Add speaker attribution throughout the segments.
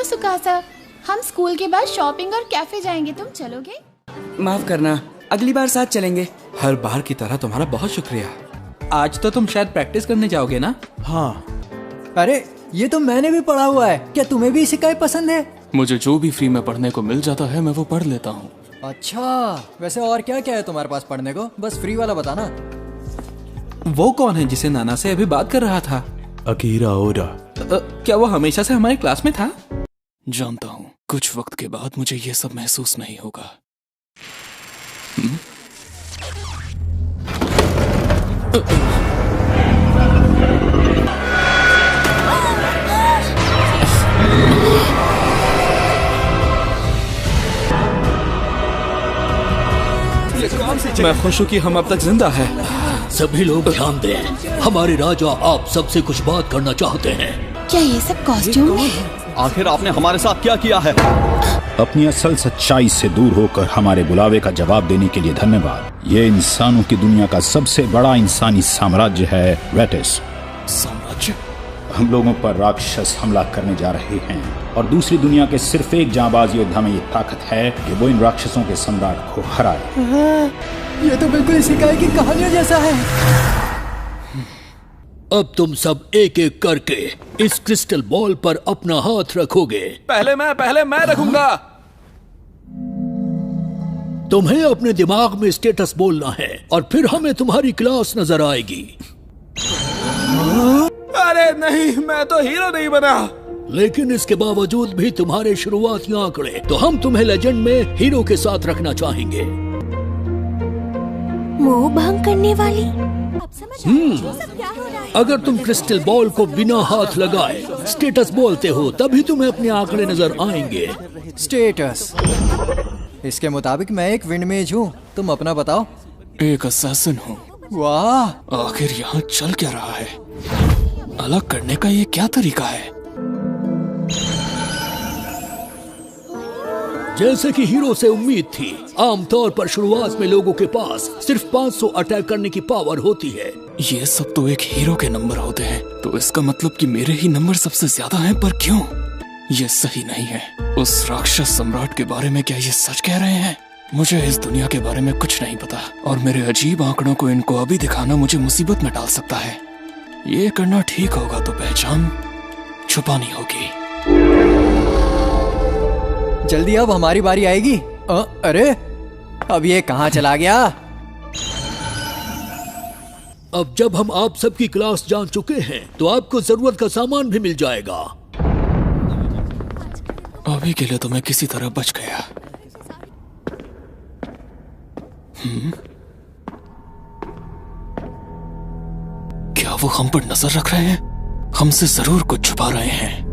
Speaker 1: सुकासा, हम स्कूल के बाद शॉपिंग और कैफे जाएंगे, तुम चलोगे?
Speaker 2: माफ करना, अगली बार साथ चलेंगे।
Speaker 3: हर बार की तरह तुम्हारा बहुत शुक्रिया। आज तो तुम शायद प्रैक्टिस करने जाओगे ना?
Speaker 4: हाँ। अरे ये तो मैंने भी पढ़ा हुआ है, क्या तुम्हें भी इशिकाई पसंद है?
Speaker 5: मुझे जो भी फ्री में पढ़ने को मिल जाता है मैं वो पढ़ लेता हूँ।
Speaker 4: अच्छा, वैसे और क्या क्या है तुम्हारे पास पढ़ने को? बस फ्री वाला बताना।
Speaker 3: वो कौन है जिसे नाना से अभी बात कर रहा था?
Speaker 6: अकीरा ओरा।
Speaker 3: क्या वो हमेशा से हमारे क्लास में था?
Speaker 5: जानता हूँ कुछ वक्त के बाद मुझे ये सब महसूस नहीं होगा।
Speaker 3: मैं खुश हूँ कि हम अब तक जिंदा हैं।
Speaker 7: सभी लोग ध्यान दें, हमारे राजा आप सबसे कुछ बात करना चाहते हैं।
Speaker 1: क्या ये सब कॉस्ट्यूम है?
Speaker 8: आखिर आपने हमारे साथ क्या किया है?
Speaker 9: अपनी असल सच्चाई से दूर होकर हमारे बुलावे का जवाब देने के लिए धन्यवाद। ये इंसानों की दुनिया का सबसे बड़ा इंसानी साम्राज्य है वेटिस।
Speaker 5: साम्राज्य?
Speaker 9: हम लोगों पर राक्षस हमला करने जा रहे हैं और दूसरी दुनिया के सिर्फ एक जांबाज योद्धा में ये ताकत है कि वो इन राक्षसों के सम्राट को हराए।
Speaker 4: ये तो बिल्कुल इशिकाई की कहानियों जैसा है।
Speaker 7: अब तुम सब एक एक करके इस क्रिस्टल बॉल पर अपना हाथ रखोगे।
Speaker 3: पहले मैं रखूंगा।
Speaker 7: तुम्हें अपने दिमाग में स्टेटस बोलना है और फिर हमें तुम्हारी क्लास नजर आएगी।
Speaker 3: अरे नहीं, मैं तो हीरो नहीं बना।
Speaker 7: लेकिन इसके बावजूद भी तुम्हारे शुरुआती आंकड़े, तो हम तुम्हें लेजेंड में हीरो के साथ रखना चाहेंगे।
Speaker 1: मोह भंग करने वाली? अब समझ क्या हो रहा है?
Speaker 7: अगर तुम क्रिस्टल बॉल को बिना हाथ लगाए स्टेटस बोलते हो तभी तुम्हें अपने आंकड़े नजर आएंगे।
Speaker 4: स्टेटस? इसके मुताबिक मैं एक विंडमेज हूँ, तुम अपना बताओ।
Speaker 5: एक असैसिन हूँ।
Speaker 4: वाह,
Speaker 5: आखिर यहाँ चल क्या रहा है? अलग करने का ये क्या तरीका है?
Speaker 7: जैसे कि हीरो से उम्मीद थी, आमतौर पर शुरुआत में लोगों के पास सिर्फ 500 अटैक करने की पावर होती है।
Speaker 5: ये सब तो एक हीरो के नंबर होते हैं, तो इसका मतलब कि मेरे ही नंबर सबसे ज्यादा हैं, पर क्यों? ये सही नहीं है। उस राक्षस सम्राट के बारे में क्या ये सच कह रहे हैं? मुझे इस दुनिया के बारे में कुछ नहीं पता और मेरे अजीब आंकड़ों को इनको अभी दिखाना मुझे मुसीबत में डाल सकता है। ये करना ठीक होगा तो पहचान छुपानी होगी।
Speaker 4: जल्दी अब हमारी बारी आएगी। अरे अब ये कहाँ चला गया?
Speaker 7: अब जब हम आप सबकी क्लास जान चुके हैं तो आपको जरूरत का सामान भी मिल जाएगा।
Speaker 5: अभी के लिए तो मैं किसी तरह बच गया। क्या वो हम पर नजर रख रहे हैं? हमसे जरूर कुछ छुपा रहे हैं।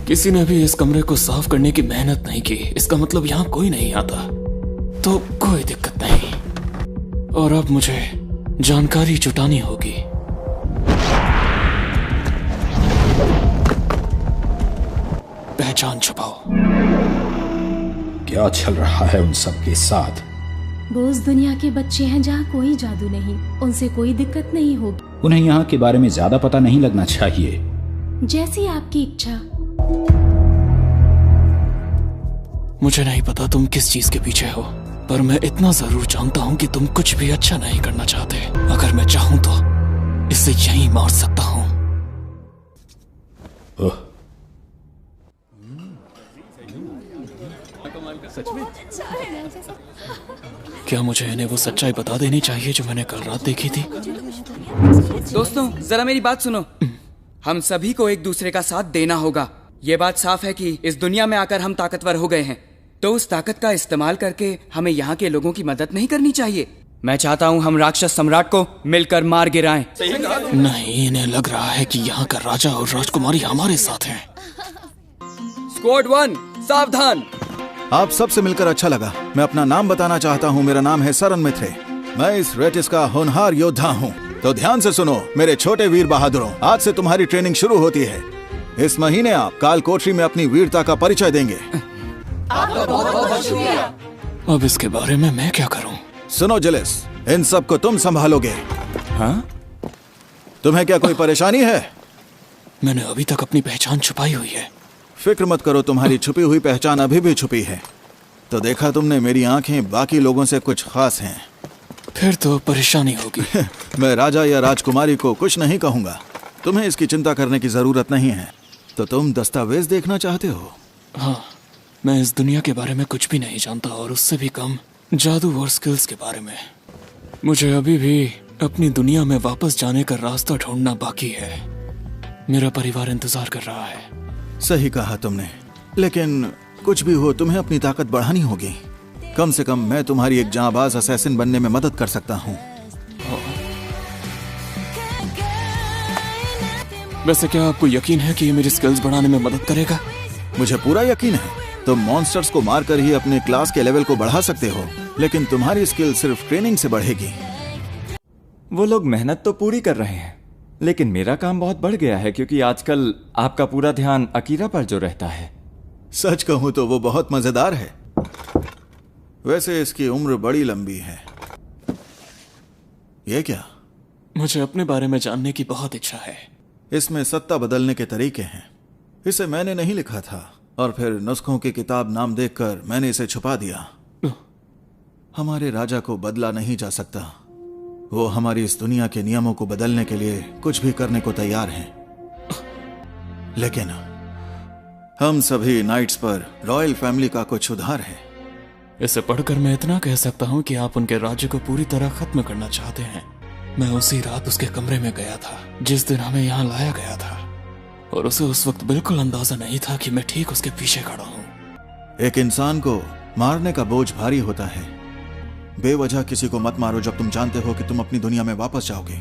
Speaker 5: किसी ने भी इस कमरे को साफ करने की मेहनत नहीं की, इसका मतलब यहाँ कोई नहीं आता, तो कोई दिक्कत नहीं। और अब मुझे जानकारी जुटानी होगी। पहचान छुपाओ।
Speaker 9: क्या चल रहा है उन सब के साथ?
Speaker 10: वो उस दुनिया के बच्चे हैं जहाँ कोई जादू नहीं, उनसे कोई दिक्कत नहीं होगी।
Speaker 9: उन्हें यहाँ के बारे में ज्यादा पता नहीं लगना चाहिए।
Speaker 10: जैसी आपकी इच्छा।
Speaker 5: मुझे नहीं पता तुम किस चीज के पीछे हो, पर मैं इतना जरूर जानता हूँ कि तुम कुछ भी अच्छा नहीं करना चाहते। अगर मैं चाहूँ तो इसे यहीं मार सकता हूँ। क्या मुझे इन्हें वो सच्चाई बता देनी चाहिए जो मैंने कल रात देखी थी?
Speaker 2: दोस्तों जरा मेरी बात सुनो। हम सभी को एक दूसरे का साथ देना होगा। ये बात साफ है कि इस दुनिया में आकर हम ताकतवर हो गए हैं, तो उस ताकत का इस्तेमाल करके हमें यहाँ के लोगों की मदद नहीं करनी चाहिए। मैं चाहता हूँ हम राक्षस सम्राट को मिलकर मार गिराएं।
Speaker 5: नहीं, इन्हें लग रहा है कि यहाँ का राजा और राजकुमारी हमारे साथ हैं।
Speaker 2: स्क्वाड 1 सावधान।
Speaker 6: आप सबसे मिलकर अच्छा लगा। मैं अपना नाम बताना चाहता हूँ। मेरा नाम है सरन मित्रे। मैं इस वेटिस का होनहार योद्धा हूँ। तो ध्यान से सुनो मेरे छोटे वीर बहादुरों, आज से तुम्हारी ट्रेनिंग शुरू होती है। इस महीने आप काल कोठरी में अपनी वीरता का परिचय देंगे।
Speaker 5: आपका बहुत-बहुत शुक्रिया। अब इसके बारे में मैं क्या करूं?
Speaker 6: सुनो जिलिस, इन सबको तुम संभालोगे। हाँ? तुम्हें क्या कोई परेशानी है?
Speaker 5: मैंने अभी तक अपनी पहचान छुपाई हुई है।
Speaker 6: फिक्र मत करो, तुम्हारी छुपी हुई पहचान अभी भी छुपी है। तो देखा तुमने, मेरी आंखें बाकी लोगों से कुछ खास हैं।
Speaker 5: फिर तो परेशानी होगी।
Speaker 6: मैं राजा या राजकुमारी को कुछ नहीं कहूंगा। तुम्हें इसकी चिंता करने की जरूरत नहीं है। तो तुम दस्तावेज देखना चाहते हो?
Speaker 5: हाँ, मैं इस दुनिया के बारे में कुछ भी नहीं जानता, और उससे भी कम जादू और स्किल्स के बारे में। मुझे अभी भी अपनी दुनिया में वापस जाने का रास्ता ढूंढना बाकी है। मेरा परिवार इंतजार कर रहा है।
Speaker 6: सही कहा तुमने, लेकिन कुछ भी हो, तुम्हें अपनी ताकत बढ़ानी होगी। कम से कम मैं तुम्हारी एक जांबाज असैसिन बनने में मदद कर सकता हूँ।
Speaker 5: वैसे क्या आपको यकीन है कि ये मेरी स्किल्स बढ़ाने में मदद करेगा?
Speaker 6: मुझे पूरा यकीन है। तुम मॉन्स्टर्स को मारकर ही अपने क्लास के लेवल को बढ़ा सकते हो, लेकिन तुम्हारी स्किल सिर्फ ट्रेनिंग से बढ़ेगी।
Speaker 11: वो लोग मेहनत तो पूरी कर रहे हैं, लेकिन मेरा काम बहुत बढ़ गया है, क्योंकि आजकल आपका पूरा ध्यान अकीरा पर जो रहता है।
Speaker 6: सच कहूं तो वो बहुत मजेदार है। वैसे इसकी उम्र बड़ी लंबी है। ये क्या?
Speaker 5: मुझे अपने बारे में जानने की बहुत इच्छा है।
Speaker 6: इसमें सत्ता बदलने के तरीके हैं। इसे मैंने नहीं लिखा था, और फिर नुस्खों की किताब नाम देखकर मैंने इसे छुपा दिया। हमारे राजा को बदला नहीं जा सकता। वो हमारी इस दुनिया के नियमों को बदलने के लिए कुछ भी करने को तैयार हैं। लेकिन हम सभी नाइट्स पर रॉयल फैमिली का कुछ उधार है।
Speaker 5: इसे पढ़कर मैं इतना कह सकता हूँ कि आप उनके राज्य को पूरी तरह खत्म करना चाहते हैं। मैं उसी रात उसके कमरे में गया था जिस दिन हमें यहाँ लाया गया था, और उसे उस वक्त बिल्कुल अंदाजा नहीं था कि मैं ठीक उसके पीछे खड़ा हूँ।
Speaker 6: एक इंसान को मारने का बोझ भारी होता है। बेवजह किसी को मत मारो जब तुम जानते हो कि तुम अपनी दुनिया में वापस जाओगे।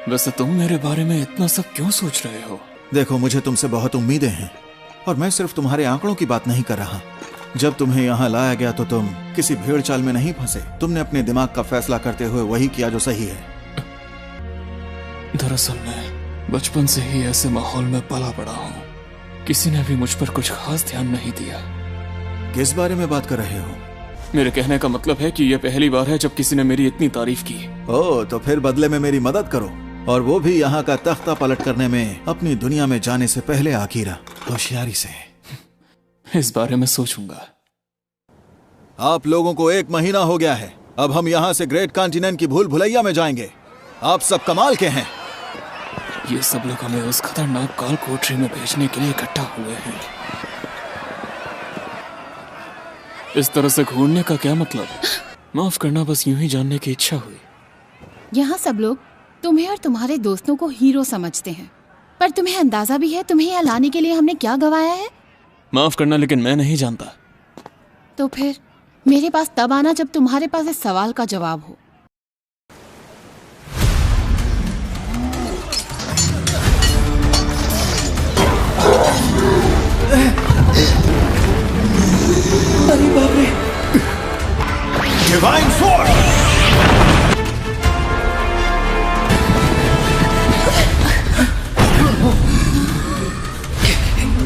Speaker 5: वैसे तुम मेरे बारे में इतना सब क्यों सोच रहे हो?
Speaker 6: देखो, मुझे तुमसे बहुत उम्मीदें हैं, और मैं सिर्फ तुम्हारे आंकड़ों की बात नहीं कर रहा। जब तुम्हें यहाँ लाया गया तो तुम किसी भेड़ चाल में नहीं फंसे। तुमने अपने दिमाग का फैसला करते हुए वही किया जो सही है।
Speaker 5: दरअसल मैं बचपन से ही ऐसे माहौल में पला पड़ा हूँ। किसी ने भी मुझ पर कुछ खास ध्यान नहीं दिया।
Speaker 6: किस बारे में बात कर रहे हो?
Speaker 5: मेरे कहने का मतलब है कि यह पहली बार है जब किसी ने मेरी इतनी तारीफ की।
Speaker 6: ओह, तो फिर बदले में मेरी मदद करो, और वो भी यहाँ का तख्ता पलट करने में अपनी दुनिया में जाने से पहले। आखिरा, होशियारी से।
Speaker 5: इस बारे में सोचूंगा।
Speaker 6: आप लोगों को 1 महीना हो गया है। अब हम यहाँ से ग्रेट कॉन्टिनेंट की भूल भुलैया में जाएंगे। आप सब कमाल के हैं।
Speaker 5: ये सब लोग हमें उस खतरनाक काल कोठरी में भेजने के लिए इकट्ठा हुए हैं। इस तरह से घूरने का क्या मतलब? माफ करना, बस यूं ही जानने की इच्छा हुई।
Speaker 1: यहाँ सब लोग तुम्हें और तुम्हारे दोस्तों को हीरो समझते हैं, पर तुम्हें अंदाजा भी है तुम्हें यहाँ लाने के लिए हमने क्या गवाया है?
Speaker 5: माफ करना, लेकिन मैं नहीं जानता।
Speaker 1: तो फिर मेरे पास तब आना जब तुम्हारे पास इस सवाल का जवाब हो।
Speaker 4: अरे बाप रे!
Speaker 6: Divine sword!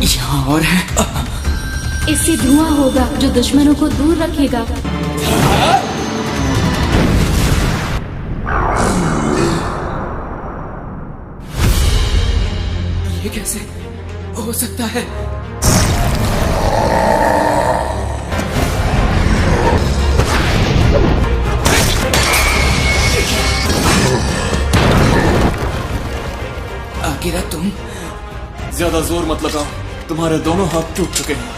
Speaker 2: यहाँ और है।
Speaker 10: इससे धुआं होगा जो दुश्मनों को दूर रखेगा।
Speaker 2: ये कैसे हो सकता है? आखिर तुम
Speaker 5: ज्यादा जोर मत लगाओ, तुम्हारे दोनों हाथ टूट चुके हैं।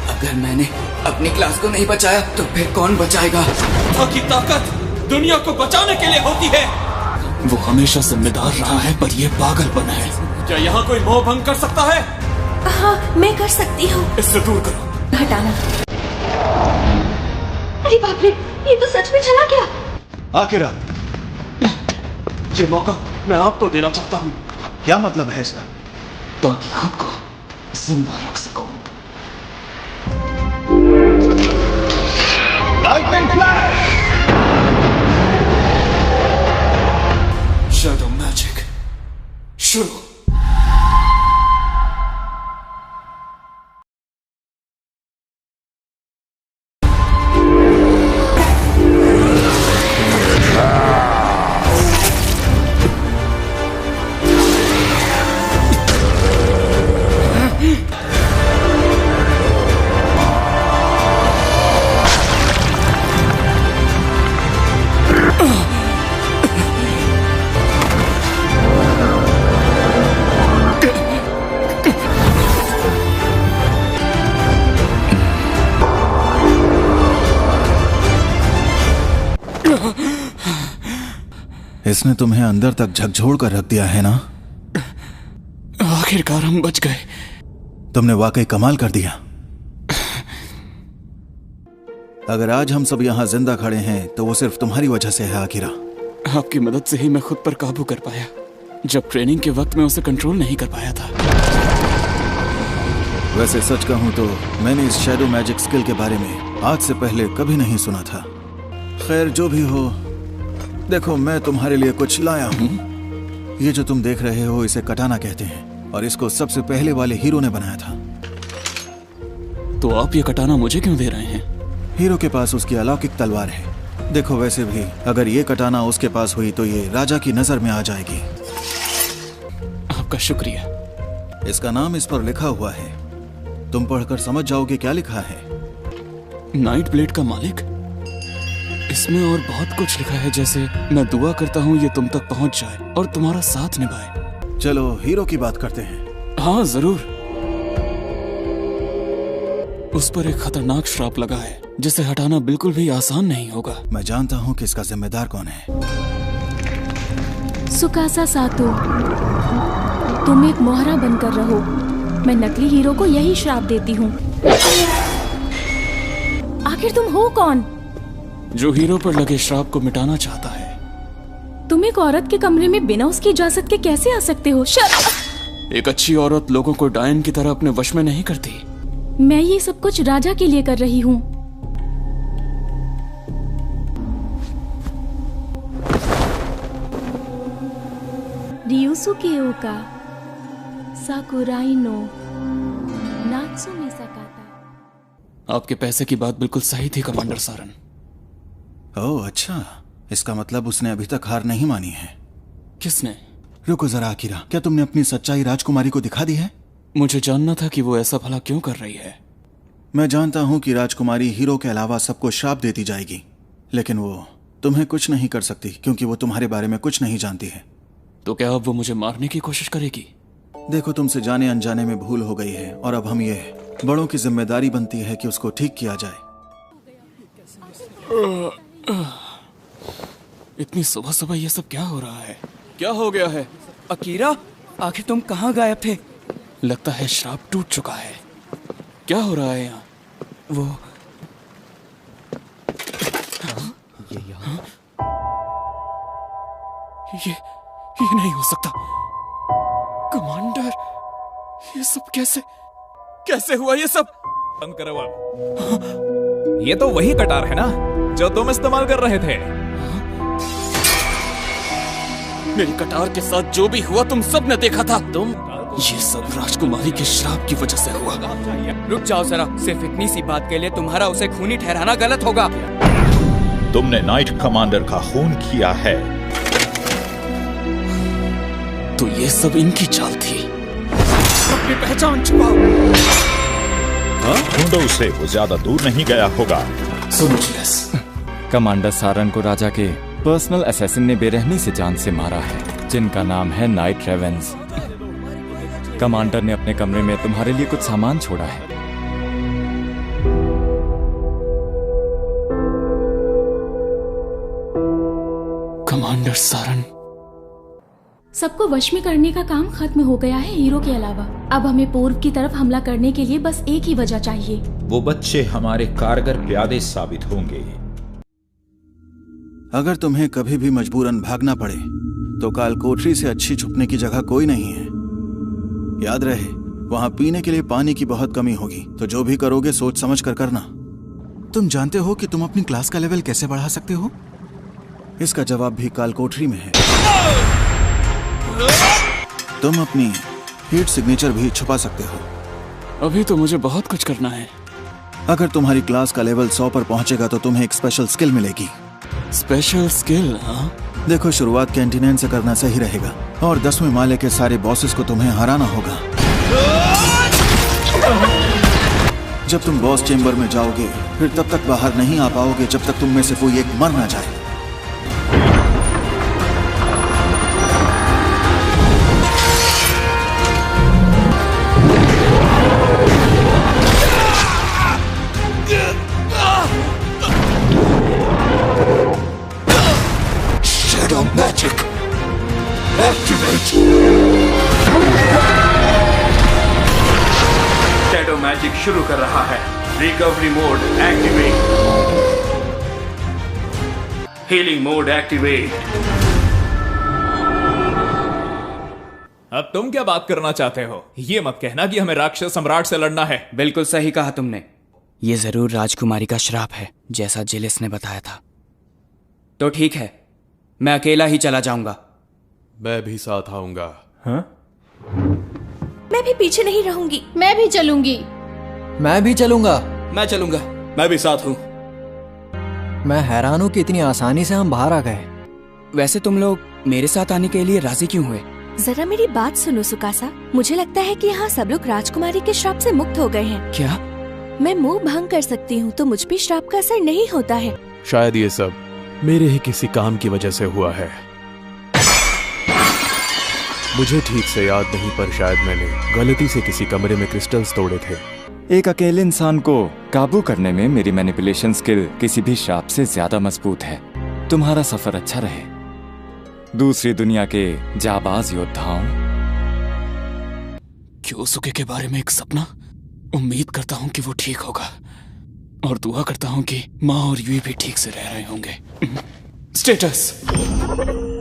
Speaker 2: अगर मैंने अपनी क्लास को नहीं बचाया तो फिर कौन बचाएगा?
Speaker 5: की ताकत दुनिया को बचाने के लिए होती है। वो हमेशा जिम्मेदार रहा है, पर ये पागलपन है। क्या यहाँ कोई मोह भंग कर सकता है?
Speaker 10: हाँ, मैं कर सकती हूँ।
Speaker 5: इससे दूर करो।
Speaker 10: हटाना। अरे बाप रे, ये तो सच में चला गया।
Speaker 6: आखिरा,
Speaker 5: ये मौका मैं आपको देना चाहता हूँ।
Speaker 6: क्या मतलब है इसका?
Speaker 5: ताकि आपको जिंदा रख सकूं।
Speaker 6: Lightning flash!
Speaker 5: शैडो मैजिक शुरू।
Speaker 6: इसने तुम्हें अंदर तक झकझोर कर रख दिया है ना?
Speaker 5: आखिरकार हम बच गए।
Speaker 6: तुमने वाकई कमाल कर दिया। अगर आज हम सब यहाँ जिंदा खड़े हैं तो वो सिर्फ तुम्हारी वजह से है आकिरा।
Speaker 5: आपकी मदद से ही मैं खुद पर काबू कर पाया, जब ट्रेनिंग के वक्त मैं उसे कंट्रोल नहीं कर पाया था।
Speaker 6: वैसे सच कहूं तो मैंने इस शैडो मैजिक स्किल के बारे में आज से पहले कभी नहीं सुना था। खैर जो भी हो, देखो मैं तुम्हारे लिए कुछ लाया हूँ। ये जो तुम देख रहे हो इसे कटाना कहते हैं और इसको सबसे पहले वाले हीरो ने बनाया था।
Speaker 5: तो आप ये कटाना मुझे क्यों दे रहे हैं?
Speaker 6: हीरो के पास उसकी अलौकिक तलवार है। देखो वैसे भी अगर ये कटाना उसके पास हुई तो ये राजा की नजर में आ जाएगी।
Speaker 5: आपका शुक्रिया।
Speaker 6: इसका नाम इस पर लिखा हुआ है, तुम पढ़कर समझ जाओगे क्या लिखा है।
Speaker 5: नाइट ब्लेड का मालिक? इसमें और बहुत कुछ लिखा है, जैसे मैं दुआ करता हूँ ये तुम तक पहुँच जाए और तुम्हारा साथ निभाए।
Speaker 6: चलो हीरो की बात करते हैं।
Speaker 5: हाँ जरूर। उस पर एक खतरनाक श्राप लगा है जिसे हटाना बिल्कुल भी आसान नहीं होगा।
Speaker 6: मैं जानता हूँ कि इसका जिम्मेदार कौन है।
Speaker 10: सुकासा सातो, तुम एक मोहरा बनकर रहो। मैं नकली हीरो को यही श्राप देती हूँ। आखिर तुम हो कौन?
Speaker 5: जो हीरो पर लगे श्राप को मिटाना चाहता है।
Speaker 10: तुम एक औरत के कमरे में बिना उसकी इजाजत के कैसे आ सकते हो?
Speaker 5: एक अच्छी औरत लोगों को डायन की तरह अपने वश में नहीं करती।
Speaker 10: मैं ये सब कुछ राजा के लिए कर रही हूँ। रियुसुके ओका साकुराई नो नात्सुमे सकाता।
Speaker 5: आपके पैसे की बात बिल्कुल सही थी कमांडर सारन।
Speaker 6: ओह अच्छा, इसका मतलब उसने अभी तक हार नहीं मानी है।
Speaker 5: किसने?
Speaker 6: रुको जरा आकिरा, क्या तुमने अपनी सच्चाई राजकुमारी को दिखा दी है?
Speaker 5: मुझे जानना था कि वो ऐसा भला क्यों कर रही है।
Speaker 6: मैं जानता हूँ कि राजकुमारी हीरो के अलावा सबको श्राप देती जाएगी, लेकिन वो तुम्हें कुछ नहीं कर सकती क्योंकि वो तुम्हारे बारे में कुछ नहीं जानती है।
Speaker 5: तो क्या अब वो मुझे मारने की कोशिश करेगी?
Speaker 6: देखो तुमसे जाने अनजाने में भूल हो गई है और अब हम ये बड़ों की जिम्मेदारी बनती है कि उसको ठीक किया जाए।
Speaker 5: इतनी सुबह सुबह ये सब क्या हो रहा है? क्या हो गया है?
Speaker 2: अकीरा, आखिर तुम कहाँ गायब थे?
Speaker 5: लगता है श्राप टूट चुका है। क्या हो रहा है यहाँ? वो ये नहीं हो सकता। कमांडर, ये सब कैसे हुआ ये सब?
Speaker 12: बंद करो अब। ये तो वही कटार है ना जो तुम इस्तेमाल कर रहे थे।
Speaker 5: मेरी कटार के साथ जो भी हुआ तुम सब ने देखा था। ये सब राजकुमारी के श्राप की वजह से हुआ।
Speaker 2: रुक जाओ जरा, सिर्फ इतनी सी बात के लिए तुम्हारा उसे खूनी ठहराना गलत होगा।
Speaker 9: तुमने नाइट कमांडर का खून किया है।
Speaker 5: तो ये सब इनकी चाल थी। अपनी पहचान छुपाओ।
Speaker 9: ढूंढो उसे, वो ज्यादा दूर नहीं गया होगा।
Speaker 11: कमांडर सारन को राजा के पर्सनल असैसिन ने बेरहमी से जान से मारा है, जिनका नाम है नाइट रेवेंस। कमांडर ने अपने कमरे में तुम्हारे लिए कुछ सामान छोड़ा है।
Speaker 5: कमांडर सारन,
Speaker 10: सबको वश में करने का काम खत्म हो गया है हीरो के अलावा। अब हमें पूर्व की तरफ हमला करने के लिए बस एक ही वजह चाहिए।
Speaker 9: वो बच्चे हमारे कारगर प्यादे साबित होंगे।
Speaker 6: अगर तुम्हें कभी भी मजबूरन भागना पड़े तो काल कोठरी से अच्छी छुपने की जगह कोई नहीं है। याद रहे, वहां पीने के लिए पानी की बहुत कमी होगी, तो जो भी करोगे सोच समझ कर करना। तुम जानते हो कि तुम अपनी क्लास का लेवल कैसे बढ़ा सकते हो? इसका जवाब भी काल कोठरी में है। तुम अपनी हीट सिग्नेचर भी छुपा सकते हो।
Speaker 5: अभी तो मुझे बहुत कुछ करना है।
Speaker 6: अगर तुम्हारी क्लास का लेवल 100 पर पहुंचेगा तो तुम्हें एक स्पेशल स्किल मिलेगी।
Speaker 5: Special skill? हाँ?
Speaker 6: देखो, शुरुआत कैंटीन से करना सही रहेगा और 10वें माले के सारे बॉसेस को तुम्हें हराना होगा। जब तुम बॉस चेंबर में जाओगे फिर तब तक बाहर नहीं आ पाओगे जब तक तुम में से कोई एक मर ना जाए।
Speaker 5: Shadow magic. Activate.
Speaker 13: Shadow magic शुरू कर रहा है। Recovery mode activate. Healing mode activate.
Speaker 12: अब तुम क्या बात करना चाहते हो? ये मत कहना कि हमें राक्षस सम्राट से लड़ना है।
Speaker 2: बिल्कुल सही कहा तुमने। ये जरूर राजकुमारी का श्राप है, जैसा जिलिस ने बताया था। तो ठीक है, मैं अकेला ही चला जाऊंगा।
Speaker 14: मैं भी साथ आऊंगा।
Speaker 2: हाँ?
Speaker 15: मैं भी पीछे नहीं रहूंगी।
Speaker 1: मैं भी चलूंगी।
Speaker 4: मैं भी चलूंगा।
Speaker 3: मैं चलूंगा। मैं भी साथ हूँ।
Speaker 4: मैं हैरान हूँ कि इतनी आसानी से हम बाहर आ गए।
Speaker 2: वैसे तुम लोग मेरे साथ आने के लिए राजी क्यों हुए?
Speaker 15: जरा मेरी बात सुनो सुकासा। मुझे लगता है कि यहाँ सब लोग राजकुमारी के श्राप से मुक्त हो गए हैं।
Speaker 2: क्या?
Speaker 15: मैं मुंह भंग कर सकती हूँ तो मुझ पे श्राप का असर नहीं होता है।
Speaker 14: शायद ये सब मेरे ही किसी काम की वजह से हुआ है। मुझे ठीक से याद नहीं, पर शायद मैंने गलती से किसी कमरे में क्रिस्टल्स तोड़े थे।
Speaker 11: एक अकेले इंसान को काबू करने में मेरी मैनिपुलेशन स्किल किसी भी श्राप से ज्यादा मजबूत है। तुम्हारा सफर अच्छा रहे। दूसरी दुनिया के जाबाज योद्धाओं।
Speaker 5: क्योसुके के बारे में एक सपना। उम्मीद करता हूँ कि वो ठीक होगा और दुआ करता हूँ कि माँ और यूई भी ठीक से रह रहे होंगे। स्टेटस,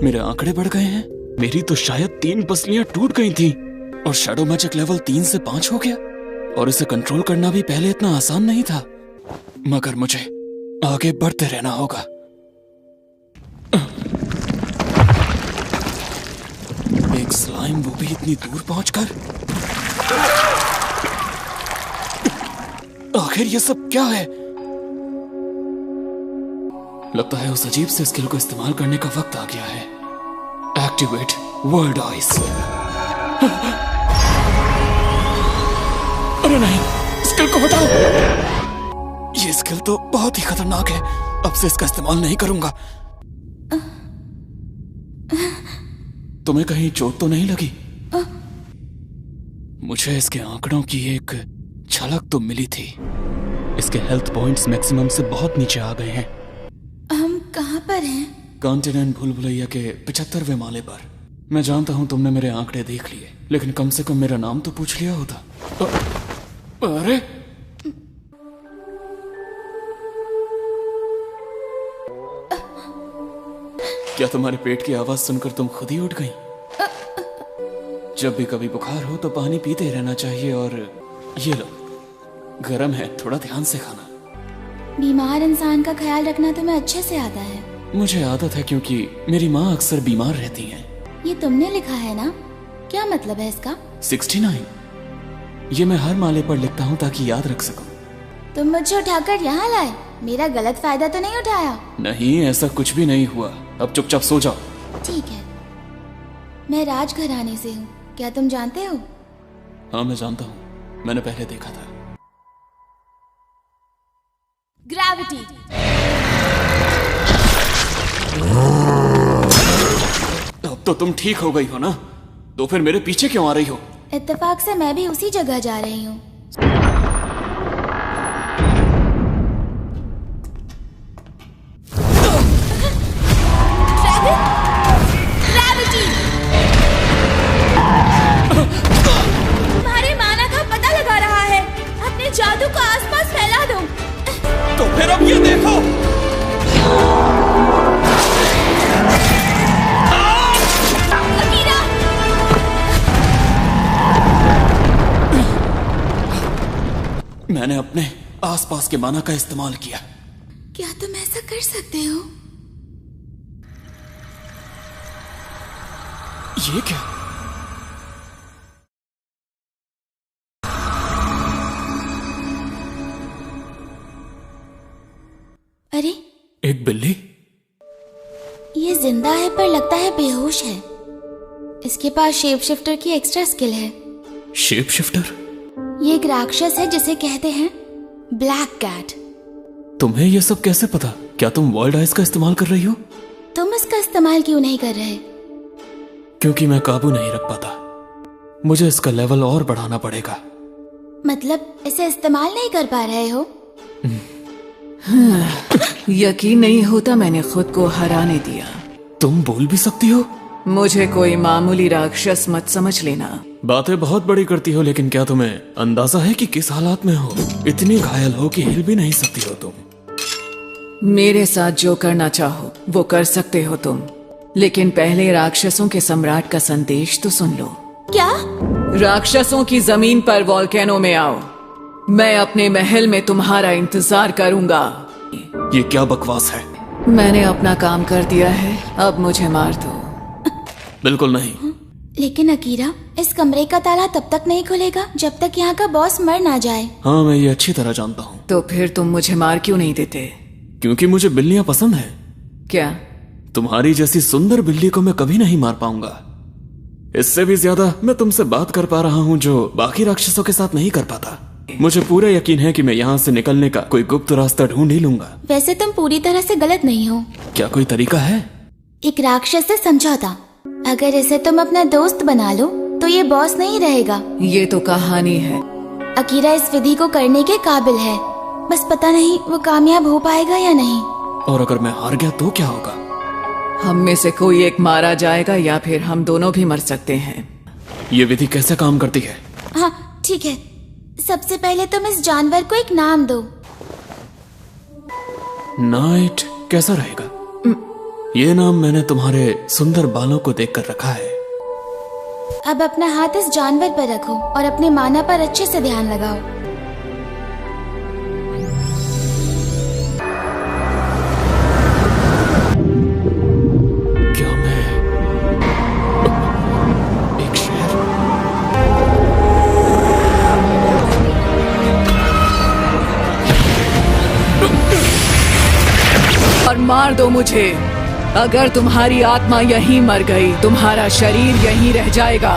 Speaker 5: मेरे आंकड़े बढ़ गए हैं। मेरी तो शायद 3 पसलियां टूट गई थी और शैडो मैजिक लेवल 3 से 5 हो गया। और इसे कंट्रोल करना भी पहले इतना आसान नहीं था, मगर मुझे आगे बढ़ते रहना होगा। एक स्लाइम, वो भी इतनी दूर पहुंचकर। आखिर ये सब क्या है? लगता है उस अजीब से स्किल को इस्तेमाल करने का वक्त आ गया है। Activate world eyes. अरे नहीं, स्किल को हटाओ। ये स्किल तो बहुत ही खतरनाक है। अब से इसका इस्तेमाल नहीं करूंगा। तुम्हें कहीं चोट तो नहीं लगी? मुझे इसके आंकड़ों की एक झलक तो मिली थी। इसके हेल्थ पॉइंट्स मैक्सिमम से बहुत नीचे आ गए हैं।
Speaker 10: हम कहाँ पर हैं?
Speaker 5: कॉन्टिनेंट भूल भुलैया के 75वें माले पर। मैं जानता हूं तुमने मेरे आंकड़े देख लिए, लेकिन कम से कम मेरा नाम तो पूछ लिया होता। अरे क्या तुम्हारे पेट की आवाज सुनकर तुम खुद ही उठ गई? जब भी कभी बुखार हो तो पानी पीते रहना चाहिए। और ये लो, गरम है, थोड़ा ध्यान से खाना।
Speaker 10: बीमार इंसान का ख्याल रखना तुम्हें अच्छे से आता है।
Speaker 5: मुझे आदत है क्योंकि मेरी माँ अक्सर बीमार रहती हैं।
Speaker 10: ये तुमने लिखा है ना? क्या मतलब है इसका?
Speaker 5: 69। ये मैं हर माले पर लिखता हूँ ताकि याद रख सकूं।
Speaker 10: तुम मुझे उठाकर यहाँ लाए, मेरा गलत फायदा तो नहीं उठाया?
Speaker 5: नहीं, ऐसा कुछ भी नहीं हुआ। अब चुपचाप सो जाओ।
Speaker 10: ठीक है। मैं राजघराने से हूँ, क्या तुम जानते हो?
Speaker 5: हाँ, मैं जानता हूँ, मैंने पहले देखा था।
Speaker 10: ग्रेविटी।
Speaker 5: अब तो तुम ठीक हो गई हो ना? तो फिर मेरे पीछे क्यों आ रही हो?
Speaker 10: इत्तेफाक से मैं भी उसी जगह जा रही हूँ। तुम्हारे माना का पता लगा रहा है। अपने जादू को आसपास फैला दो।
Speaker 5: तो फिर अब ये देखो। मैंने अपने आसपास के माना का इस्तेमाल किया।
Speaker 10: क्या तुम ऐसा कर सकते हो?
Speaker 5: ये क्या?
Speaker 10: अरे,
Speaker 5: एक बिल्ली?
Speaker 10: ये जिंदा है पर लगता है बेहोश है। इसके पास शेप शिफ्टर की एक्स्ट्रा स्किल है।
Speaker 5: Shape shifter?
Speaker 10: ये एक राक्षस है जिसे कहते हैं ब्लैक कैट।
Speaker 5: तुम्हें यह सब कैसे पता? क्या तुम वर्ल्ड आइज का इस्तेमाल कर रही हो?
Speaker 10: तुम इसका इस्तेमाल क्यों नहीं कर रहे?
Speaker 5: क्योंकि मैं काबू नहीं रख पाता। मुझे इसका लेवल और बढ़ाना पड़ेगा।
Speaker 10: मतलब इसे इस्तेमाल नहीं कर पा रहे हो?
Speaker 16: यकीन नहीं होता मैंने खुद को हराने दिया।
Speaker 5: तुम बोल भी सकती हो?
Speaker 16: मुझे कोई मामूली राक्षस मत समझ लेना।
Speaker 5: बातें बहुत बड़ी करती हो, लेकिन क्या तुम्हें अंदाजा है कि किस हालात में हो? इतनी घायल हो कि हिल भी नहीं सकती हो तुम।
Speaker 16: मेरे साथ जो करना चाहो वो कर सकते हो तुम, लेकिन पहले राक्षसों के सम्राट का संदेश तो सुन लो।
Speaker 15: क्या?
Speaker 16: राक्षसों की जमीन पर वॉल्केनो में आओ। मैं अपने महल में तुम्हारा इंतजार करूंगा।
Speaker 5: ये क्या बकवास है?
Speaker 16: मैंने अपना काम कर दिया है, अब मुझे मार दो।
Speaker 5: बिल्कुल नहीं।
Speaker 15: लेकिन अकीरा, इस कमरे का ताला तब तक नहीं खुलेगा जब तक यहाँ का बॉस मर ना जाए।
Speaker 5: हाँ, मैं ये अच्छी तरह जानता हूँ।
Speaker 16: तो फिर तुम मुझे मार क्यों नहीं देते?
Speaker 5: क्योंकि मुझे बिल्लियाँ पसंद है।
Speaker 16: क्या?
Speaker 5: तुम्हारी जैसी सुंदर बिल्ली को मैं कभी नहीं मार पाऊंगा। इससे भी ज्यादा मैं तुमसे बात कर पा रहा हूँ जो बाकी राक्षसों के साथ नहीं कर पाता। मुझे पूरा यकीन है कि मैं यहाँ से निकलने का कोई गुप्त रास्ता ढूंढ ही लूंगा।
Speaker 15: वैसे तुम पूरी तरह से गलत नहीं हो।
Speaker 5: क्या कोई तरीका है?
Speaker 15: एक राक्षस से समझौता। अगर इसे तुम अपना दोस्त बना लो तो ये बॉस नहीं रहेगा।
Speaker 16: ये तो कहानी है।
Speaker 15: अकीरा इस विधि को करने के काबिल है, बस पता नहीं वो कामयाब हो पाएगा या नहीं।
Speaker 5: और अगर मैं हार गया तो क्या होगा?
Speaker 16: हम में से कोई एक मारा जाएगा या फिर हम दोनों भी मर सकते हैं।
Speaker 5: ये विधि कैसे काम करती है?
Speaker 15: हाँ ठीक है, सबसे पहले तुम इस जानवर को एक नाम दो।
Speaker 5: नाइट कैसा रहेगा? ये नाम मैंने तुम्हारे सुंदर बालों को देखकर रखा है।
Speaker 15: अब अपना हाथ इस जानवर पर रखो और अपने माना पर अच्छे से ध्यान लगाओ।
Speaker 5: क्या मैं एक शेर?
Speaker 16: और मार दो मुझे। अगर तुम्हारी आत्मा यहीं मर गई, तुम्हारा शरीर यहीं रह जाएगा।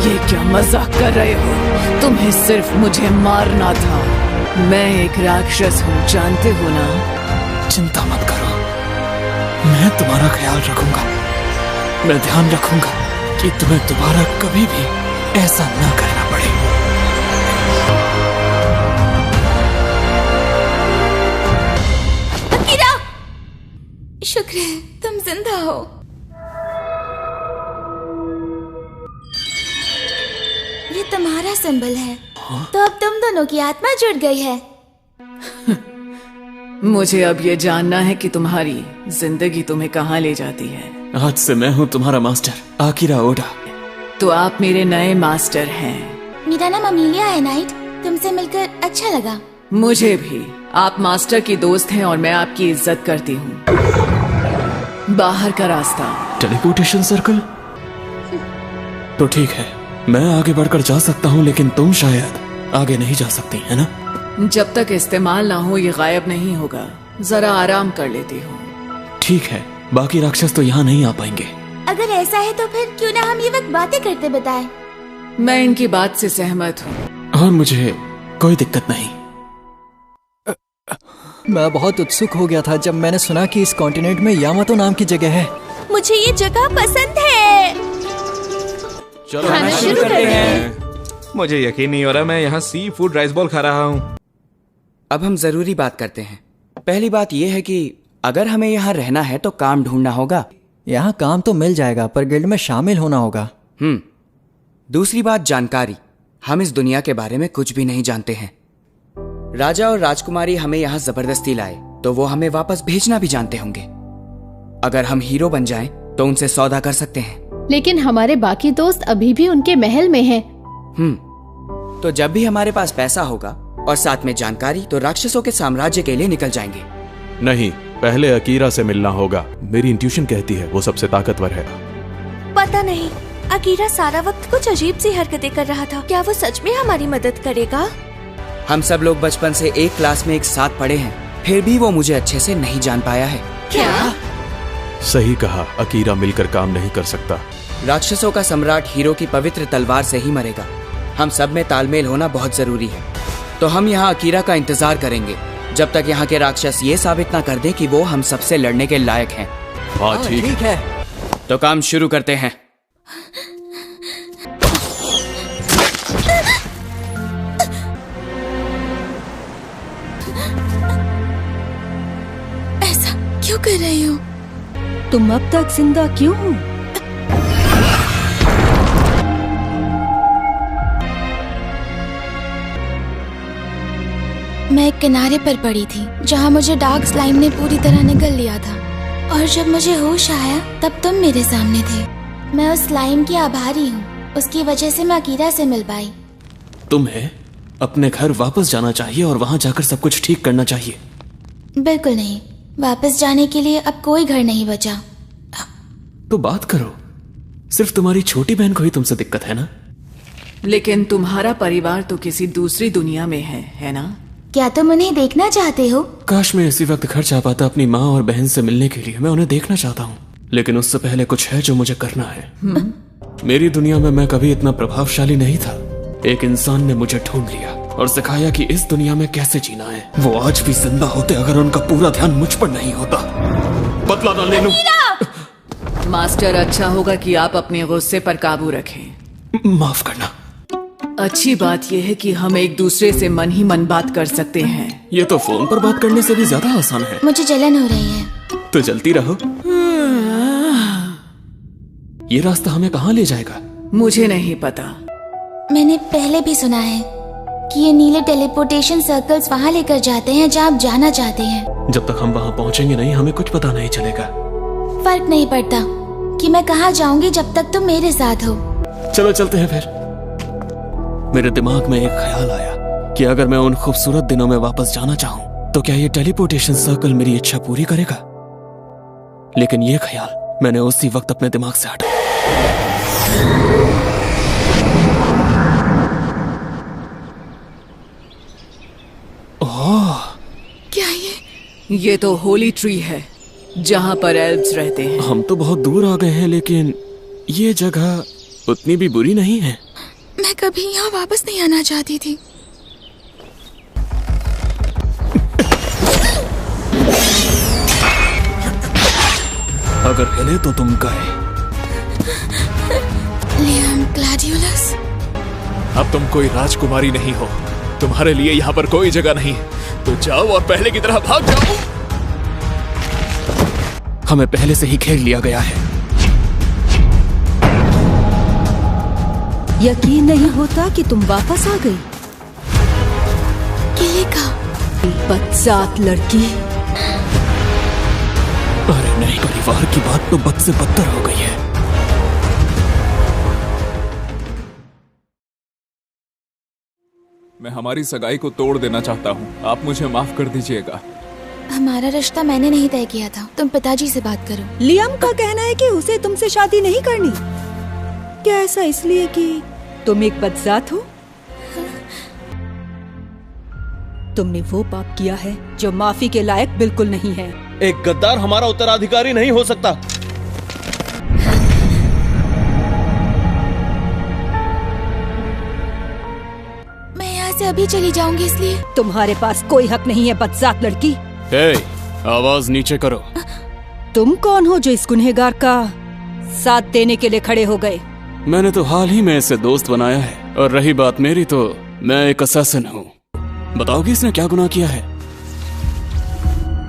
Speaker 16: ये क्या मजाक कर रहे हो? तुम्हें सिर्फ मुझे मारना था। मैं एक राक्षस हूँ, जानते हो ना?
Speaker 5: चिंता मत करो, मैं तुम्हारा ख्याल रखूंगा। मैं ध्यान रखूंगा कि तुम्हें दोबारा कभी भी ऐसा ना करना पड़े।
Speaker 15: अकीरा, शुक्र है तुम जिंदा हो। ये तुम्हारा सिंबल है। तो अब तुम दोनों की आत्मा जुड़ गई है।
Speaker 16: मुझे अब ये जानना है कि तुम्हारी जिंदगी तुम्हें कहाँ ले जाती है।
Speaker 5: आज से मैं हूँ तुम्हारा मास्टर, आकिरा ओडा।
Speaker 16: तो आप मेरे नए मास्टर हैं।
Speaker 15: मेरा नाम अमीलिया है नाइट। तुमसे मिलकर अच्छा लगा।
Speaker 16: मुझे भी। आप मास्टर की दोस्त हैं और मैं आपकी इज्जत करती हूँ। बाहर का रास्ता।
Speaker 5: Teleportation circle? तो ठीक है, मैं आगे बढ़कर जा सकता हूँ, लेकिन तुम शायद आगे नहीं जा सकती, है ना?
Speaker 16: जब तक इस्तेमाल ना हो ये गायब नहीं होगा। जरा आराम कर लेती हूँ।
Speaker 5: ठीक है, बाकी राक्षस तो यहाँ नहीं आ पाएंगे।
Speaker 15: अगर ऐसा है तो फिर क्यों ना हम ये वक्त बातें करते बताएं?
Speaker 16: मैं इनकी बात से सहमत हूँ।
Speaker 5: और मुझे कोई दिक्कत नहीं।
Speaker 4: मैं बहुत उत्सुक हो गया था जब मैंने सुना कि इस कॉन्टिनेंट में यामातो नाम की जगह है।
Speaker 15: मुझे ये जगह पसंद है।
Speaker 12: चलो खाना शुरू करते हैं। मुझे यकीन नहीं हो रहा मैं यहाँ सी फूड राइस बॉल खा रहा हूँ।
Speaker 2: अब हम जरूरी बात करते हैं। पहली बात यह है कि अगर हमें यहाँ रहना है तो काम ढूंढना होगा।
Speaker 4: यहाँ काम तो मिल जाएगा पर गिल्ड में शामिल होना होगा।
Speaker 2: दूसरी बात जानकारी। हम इस दुनिया के बारे में कुछ भी नहीं जानते हैं। राजा और राजकुमारी हमें यहाँ जबरदस्ती लाए तो वो हमें वापस भेजना भी जानते होंगे। अगर हम हीरो बन जाएं तो उनसे सौदा कर सकते हैं।
Speaker 1: लेकिन हमारे बाकी दोस्त अभी भी उनके महल में हैं।
Speaker 2: तो जब भी हमारे पास पैसा होगा और साथ में जानकारी तो राक्षसों के साम्राज्य के लिए निकल जाएंगे।
Speaker 14: नहीं, पहले अकीरा से मिलना होगा। मेरी इंट्यूशन कहती है वो सबसे ताकतवर है।
Speaker 15: पता नहीं, अकीरा सारा वक्त कुछ अजीब सी हरकतें कर रहा था। क्या वो सच में हमारी मदद करेगा?
Speaker 2: हम सब लोग बचपन से एक क्लास में एक साथ पढ़े हैं, फिर भी वो मुझे अच्छे से नहीं जान पाया है।
Speaker 15: क्या?
Speaker 14: सही कहा, अकीरा मिलकर काम नहीं कर सकता।
Speaker 2: राक्षसों का सम्राट हीरो की पवित्र तलवार से ही मरेगा। हम सब में तालमेल होना बहुत जरूरी है। तो हम यहाँ अकीरा का इंतजार करेंगे जब तक यहाँ के राक्षस ये साबित ना कर दे कि वो हम सबसे लड़ने के लायक हैं।
Speaker 14: हाँ ठीक
Speaker 4: है।
Speaker 2: तो काम शुरू करते हैं।
Speaker 15: ऐसा क्यों कर रही हो?
Speaker 17: तुम अब तक जिंदा क्यों हो?
Speaker 15: मैं एक किनारे पर पड़ी थी जहाँ मुझे डार्क स्लाइम ने पूरी तरह निगल लिया था, और जब मुझे होश आया तब तुम मेरे सामने थे। मैं उस स्लाइम की आभारी हूँ, उसकी वजह से मैं अकीरा से मिल पाई।
Speaker 12: तुम्हें अपने घर वापस जाना चाहिए और वहाँ जाकर सब कुछ ठीक करना चाहिए।
Speaker 15: बिल्कुल नहीं, वापस जाने के लिए अब कोई घर नहीं बचा।
Speaker 12: तो बात करो, सिर्फ तुम्हारी छोटी बहन को ही तुमसे दिक्कत है ना?
Speaker 16: लेकिन तुम्हारा परिवार तो किसी दूसरी दुनिया में है ना?
Speaker 15: क्या तुम उन्हें देखना चाहते हो?
Speaker 12: काश मैं इसी वक्त घर जा पाता अपनी माँ और बहन से मिलने के लिए। मैं उन्हें देखना चाहता हूँ, लेकिन उससे पहले कुछ है जो मुझे करना है। मेरी दुनिया में मैं कभी इतना प्रभावशाली नहीं था। एक इंसान ने मुझे ढूंढ लिया और सिखाया कि इस दुनिया में कैसे जीना है। वो आज भी जिंदा होते अगर उनका पूरा ध्यान मुझ पर नहीं होता। बदला ना ले लूं।
Speaker 16: मास्टर, अच्छा होगा कि आप अपने गुस्से पर काबू रखें।
Speaker 12: माफ करना।
Speaker 16: अच्छी बात यह है कि हम एक दूसरे से मन ही मन बात कर सकते हैं।
Speaker 12: ये तो फोन पर बात करने से भी ज्यादा आसान है।
Speaker 15: मुझे जलन हो रही है।
Speaker 12: तो जलती रहो। ये रास्ता हमें कहाँ ले जाएगा?
Speaker 16: मुझे नहीं पता।
Speaker 15: मैंने पहले भी सुना है कि ये नीले टेलीपोर्टेशन सर्कल्स वहाँ लेकर जाते हैं जहाँ आप जाना चाहते हैं।
Speaker 12: जब तक हम वहाँ पहुँचेंगे नहीं, हमें कुछ पता नहीं चलेगा।
Speaker 15: फर्क नहीं पड़ता कि मैं कहाँ जाऊंगी जब तक तुम मेरे साथ हो।
Speaker 12: चलो चलते हैं फिर। मेरे दिमाग में एक ख्याल आया कि अगर मैं उन खूबसूरत दिनों में वापस जाना चाहूँ तो क्या ये टेलीपोर्टेशन सर्कल मेरी इच्छा पूरी करेगा? लेकिन ये ख्याल मैंने उसी वक्त अपने दिमाग से हटाया। ओह,
Speaker 16: क्या ये तो होली ट्री है जहाँ पर एल्व्स रहते हैं।
Speaker 12: हम तो बहुत दूर आ गए हैं, लेकिन ये जगह उतनी भी बुरी नहीं है।
Speaker 15: मैं कभी यहाँ वापस नहीं आना चाहती थी।
Speaker 12: अगर हिले तो तुम गए।
Speaker 15: लियाम ग्लैडियोलस,
Speaker 14: अब तुम कोई राजकुमारी नहीं हो। तुम्हारे लिए यहाँ पर कोई जगह नहीं है, तो जाओ और पहले की तरह भाग जाओ।
Speaker 12: हमें पहले से ही घेर लिया गया है।
Speaker 17: यकीन नहीं होता कि तुम वापस आ गई।
Speaker 15: किले का
Speaker 17: बदजात लड़की।
Speaker 12: अरे नहीं, परिवार की बात तो बद से बदतर हो गई है।
Speaker 11: मैं हमारी सगाई को तोड़ देना चाहता हूँ। आप मुझे माफ कर दीजिएगा।
Speaker 15: हमारा रिश्ता मैंने नहीं तय किया था। तुम पिताजी से बात करो।
Speaker 17: लियाम का कहना है कि उसे तुमसे शादी नहीं करनी। क्या ऐसा इसलिए कि तुम एक बदजात हो? तुमने वो पाप किया है जो माफी के लायक बिल्कुल नहीं है।
Speaker 8: एक गद्दार हमारा उत्तराधिकारी नहीं हो सकता।
Speaker 15: मैं यहाँ से अभी चली जाऊंगी, इसलिए
Speaker 17: तुम्हारे पास कोई हक नहीं है बदजात लड़की।
Speaker 12: आवाज नीचे करो।
Speaker 17: तुम कौन हो जो इस गुनहगार का साथ देने के लिए खड़े हो गए?
Speaker 12: मैंने तो हाल ही में इसे दोस्त बनाया है, और रही बात मेरी तो मैं एक असैसिन हूँ। बताओगे इसने क्या गुनाह किया है?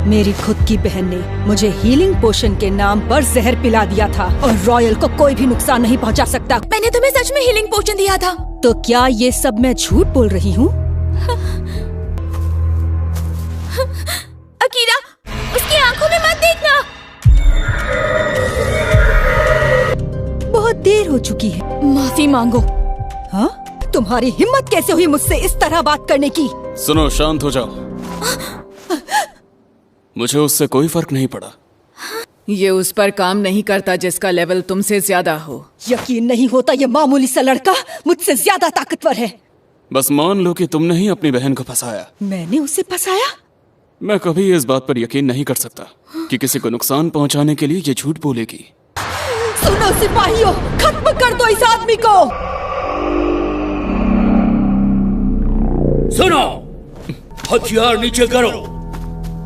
Speaker 17: मेरी खुद की बहन ने मुझे हीलिंग पोशन के नाम पर जहर पिला दिया था, और रॉयल को कोई भी नुकसान नहीं पहुंचा सकता।
Speaker 15: मैंने तुम्हें सच में हीलिंग पोशन दिया था।
Speaker 17: तो क्या ये सब मैं झूठ बोल रही हूँ?
Speaker 15: अकीरा, उसकी आंखों में मत देखना।
Speaker 17: बहुत देर हो चुकी है।
Speaker 15: माफी मांगो।
Speaker 17: हाँ? तुम्हारी हिम्मत कैसे हुई मुझसे इस तरह बात करने की?
Speaker 12: सुनो, शांत हो जाओ। मुझे उससे कोई फर्क नहीं पड़ा।
Speaker 16: ये उस पर काम नहीं करता जिसका लेवल तुमसे ज्यादा हो।
Speaker 17: यकीन नहीं होता ये मामूली सा लड़का मुझसे ज्यादा ताकतवर है।
Speaker 12: बस मान लो कि तुमने ही अपनी बहन को फंसाया।
Speaker 17: मैंने उसे फंसाया?
Speaker 12: मैं कभी इस बात पर यकीन नहीं कर सकता कि किसी को नुकसान पहुंचाने के लिए ये झूठ बोलेगी।
Speaker 17: सुनो सिपाहियों, खत्म कर दो इस आदमी को।
Speaker 7: सुनो, हथियार नीचे करो।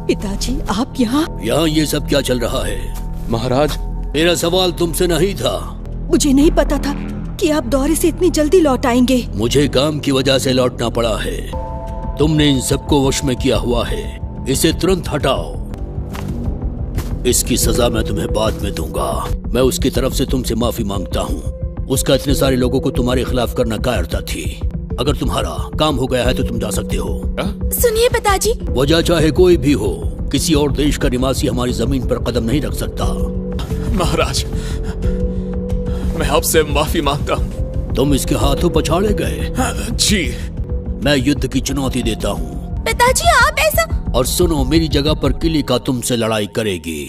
Speaker 17: पिताजी, आप यहाँ
Speaker 7: ये सब क्या चल रहा है?
Speaker 12: महाराज,
Speaker 7: मेरा सवाल तुमसे नहीं था।
Speaker 17: मुझे नहीं पता था कि आप दौरे से इतनी जल्दी लौट आएंगे।
Speaker 7: मुझे काम की वजह से लौटना पड़ा है। तुमने इन सबको वश में किया हुआ है, इसे तुरंत हटाओ। इसकी सजा मैं तुम्हें बाद में दूंगा। मैं उसकी तरफ से तुमसे माफी मांगता हूँ। उसका इतने सारे लोगों को तुम्हारे खिलाफ करना कायरता थी। अगर तुम्हारा काम हो गया है तो तुम जा सकते हो।
Speaker 15: सुनिए पिताजी,
Speaker 7: वजह चाहे कोई भी हो, किसी और देश का निवासी हमारी जमीन पर कदम नहीं रख सकता।
Speaker 14: महाराज, मैं आपसे माफी मांगता हूँ।
Speaker 7: तुम इसके हाथों पछाड़े गए।
Speaker 14: जी। मैं
Speaker 7: युद्ध की चुनौती देता हूँ।
Speaker 15: पिताजी आप ऐसा।
Speaker 7: और सुनो, मेरी जगह पर किलिका तुमसे लड़ाई करेगी।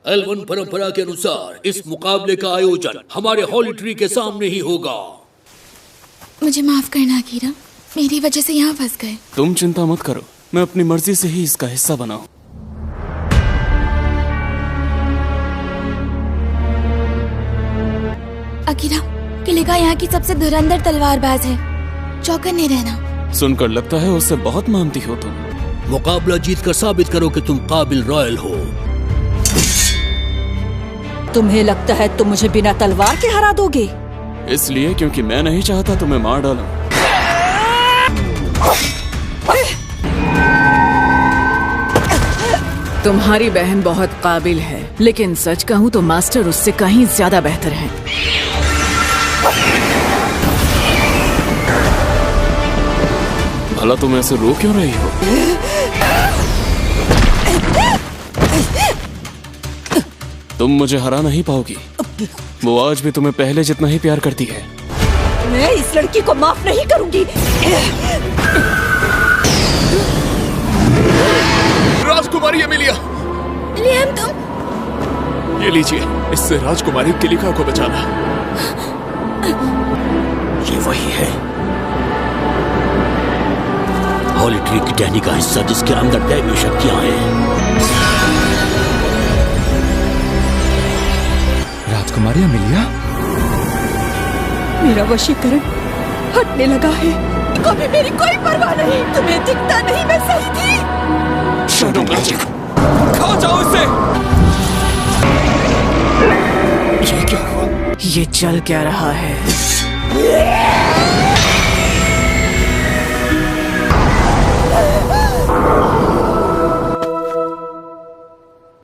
Speaker 7: एल्वन परंपरा के अनुसार इस मुकाबले का आयोजन हमारे हॉली ट्री के सामने ही होगा।
Speaker 15: मुझे माफ करना अकीरा, मेरी वजह से यहाँ फंस गए।
Speaker 5: तुम चिंता मत करो, मैं अपनी मर्जी से ही इसका हिस्सा बना हूं।
Speaker 15: अकीरा, किलिका यहाँ की सबसे धुरंधर तलवारबाज है, चौकन्ने रहना।
Speaker 5: सुनकर लगता है उससे बहुत मानती हो तुम।
Speaker 7: मुकाबला जीतकर साबित करो कि तुम काबिल रॉयल हो।
Speaker 17: तुम्हें लगता है तुम मुझे बिना तलवार के हरा दोगे?
Speaker 5: इसलिए क्योंकि मैं नहीं चाहता तुम्हें मार डालूं।
Speaker 16: तुम्हारी बहन बहुत काबिल है, लेकिन सच कहूँ तो मास्टर उससे कहीं ज्यादा बेहतर है।
Speaker 5: भला तुम ऐसे रो क्यों रही हो? तुम मुझे हरा नहीं पाओगी। वो आज भी तुम्हें पहले जितना ही प्यार करती है।
Speaker 17: मैं इस लड़की को माफ नहीं करूंगी।
Speaker 14: राजकुमारी एमिलिया।
Speaker 15: लियाम तुम।
Speaker 14: ये लीजिए, इससे राजकुमारी किलिका को बचाना।
Speaker 7: ये वही है, हॉली ट्री की टहनी का हिस्सा जिसके अंदर दैवीय शक्तियां हैं।
Speaker 3: राजकुमारी एमिलिया,
Speaker 17: मेरा वशीकरण हटने लगा है। कभी मेरी कोई परवाह नहीं। तुम्हें दिखता नहीं मैं सही थी।
Speaker 5: शैडो मैजिक, खा जाओ इसे।
Speaker 16: ये क्या हुआ? ये चल क्या रहा है?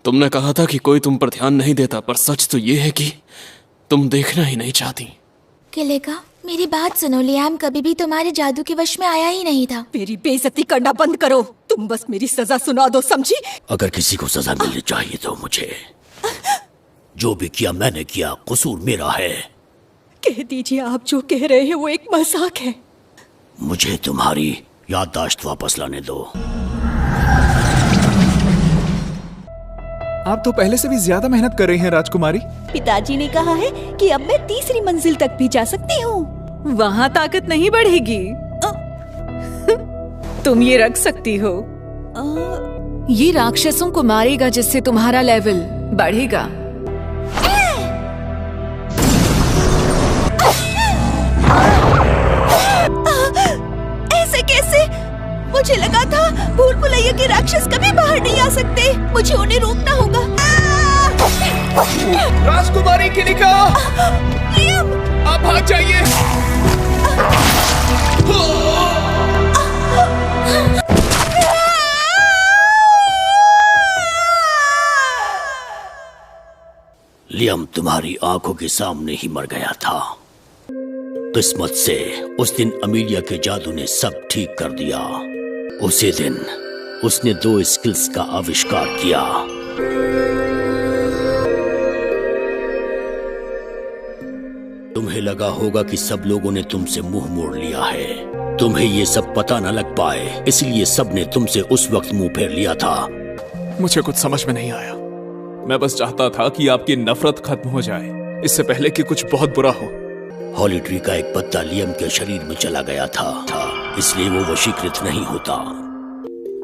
Speaker 5: तुमने कहा था कि कोई तुम पर ध्यान नहीं देता, पर सच तो ये है कि तुम देखना ही नहीं चाहती।
Speaker 15: किलिका, मेरी बात सुनो। लियाम कभी भी तुम्हारे जादू के वश में आया ही नहीं था।
Speaker 17: मेरी बेइज्जती करना बंद करो। तुम बस मेरी सजा सुना दो, समझी?
Speaker 7: अगर किसी को सजा मिलनी चाहिए तो मुझे। जो भी किया मैंने किया, कसूर मेरा है।
Speaker 17: कह दीजिए, आप जो कह रहे हैं वो एक मजाक है।
Speaker 7: मुझे तुम्हारी याददाश्त वापस लाने दो।
Speaker 3: आप तो पहले से भी ज्यादा मेहनत कर रही हैं राजकुमारी।
Speaker 17: पिताजी ने कहा है कि अब मैं तीसरी मंजिल तक भी जा सकती हूँ।
Speaker 16: वहाँ ताकत नहीं बढ़ेगी। तुम ये रख सकती हो। ये राक्षसों को मारेगा जिससे तुम्हारा लेवल बढ़ेगा।
Speaker 17: ऐसे कैसे? मुझे लगा था भूल भुलैया के राक्षस कभी बाहर नहीं आ सकते। मुझे उन्हें रोकना होगा।
Speaker 14: राजकुमारी किलिका, आप भाग जाइए।
Speaker 7: लियाम तुम्हारी आंखों के सामने ही मर गया था। किस्मत से उस दिन अमीलिया के जादू ने सब ठीक कर दिया। उसी दिन उसने 2 स्किल्स का आविष्कार किया। तुम्हें लगा होगा कि सब लोगों ने तुमसे मुंह मोड़ लिया है। तुम्हें ये सब पता न लग पाए, इसलिए सब ने तुमसे उस वक्त मुंह फेर लिया था।
Speaker 14: मुझे कुछ समझ में नहीं आया। मैं बस चाहता था कि आपकी नफरत खत्म हो जाए, इससे पहले कि कुछ बहुत बुरा हो।
Speaker 7: हॉली ट्री का एक पत्ता लियम के शरीर में चला गया था, इसलिए वो वशीकृत नहीं होता।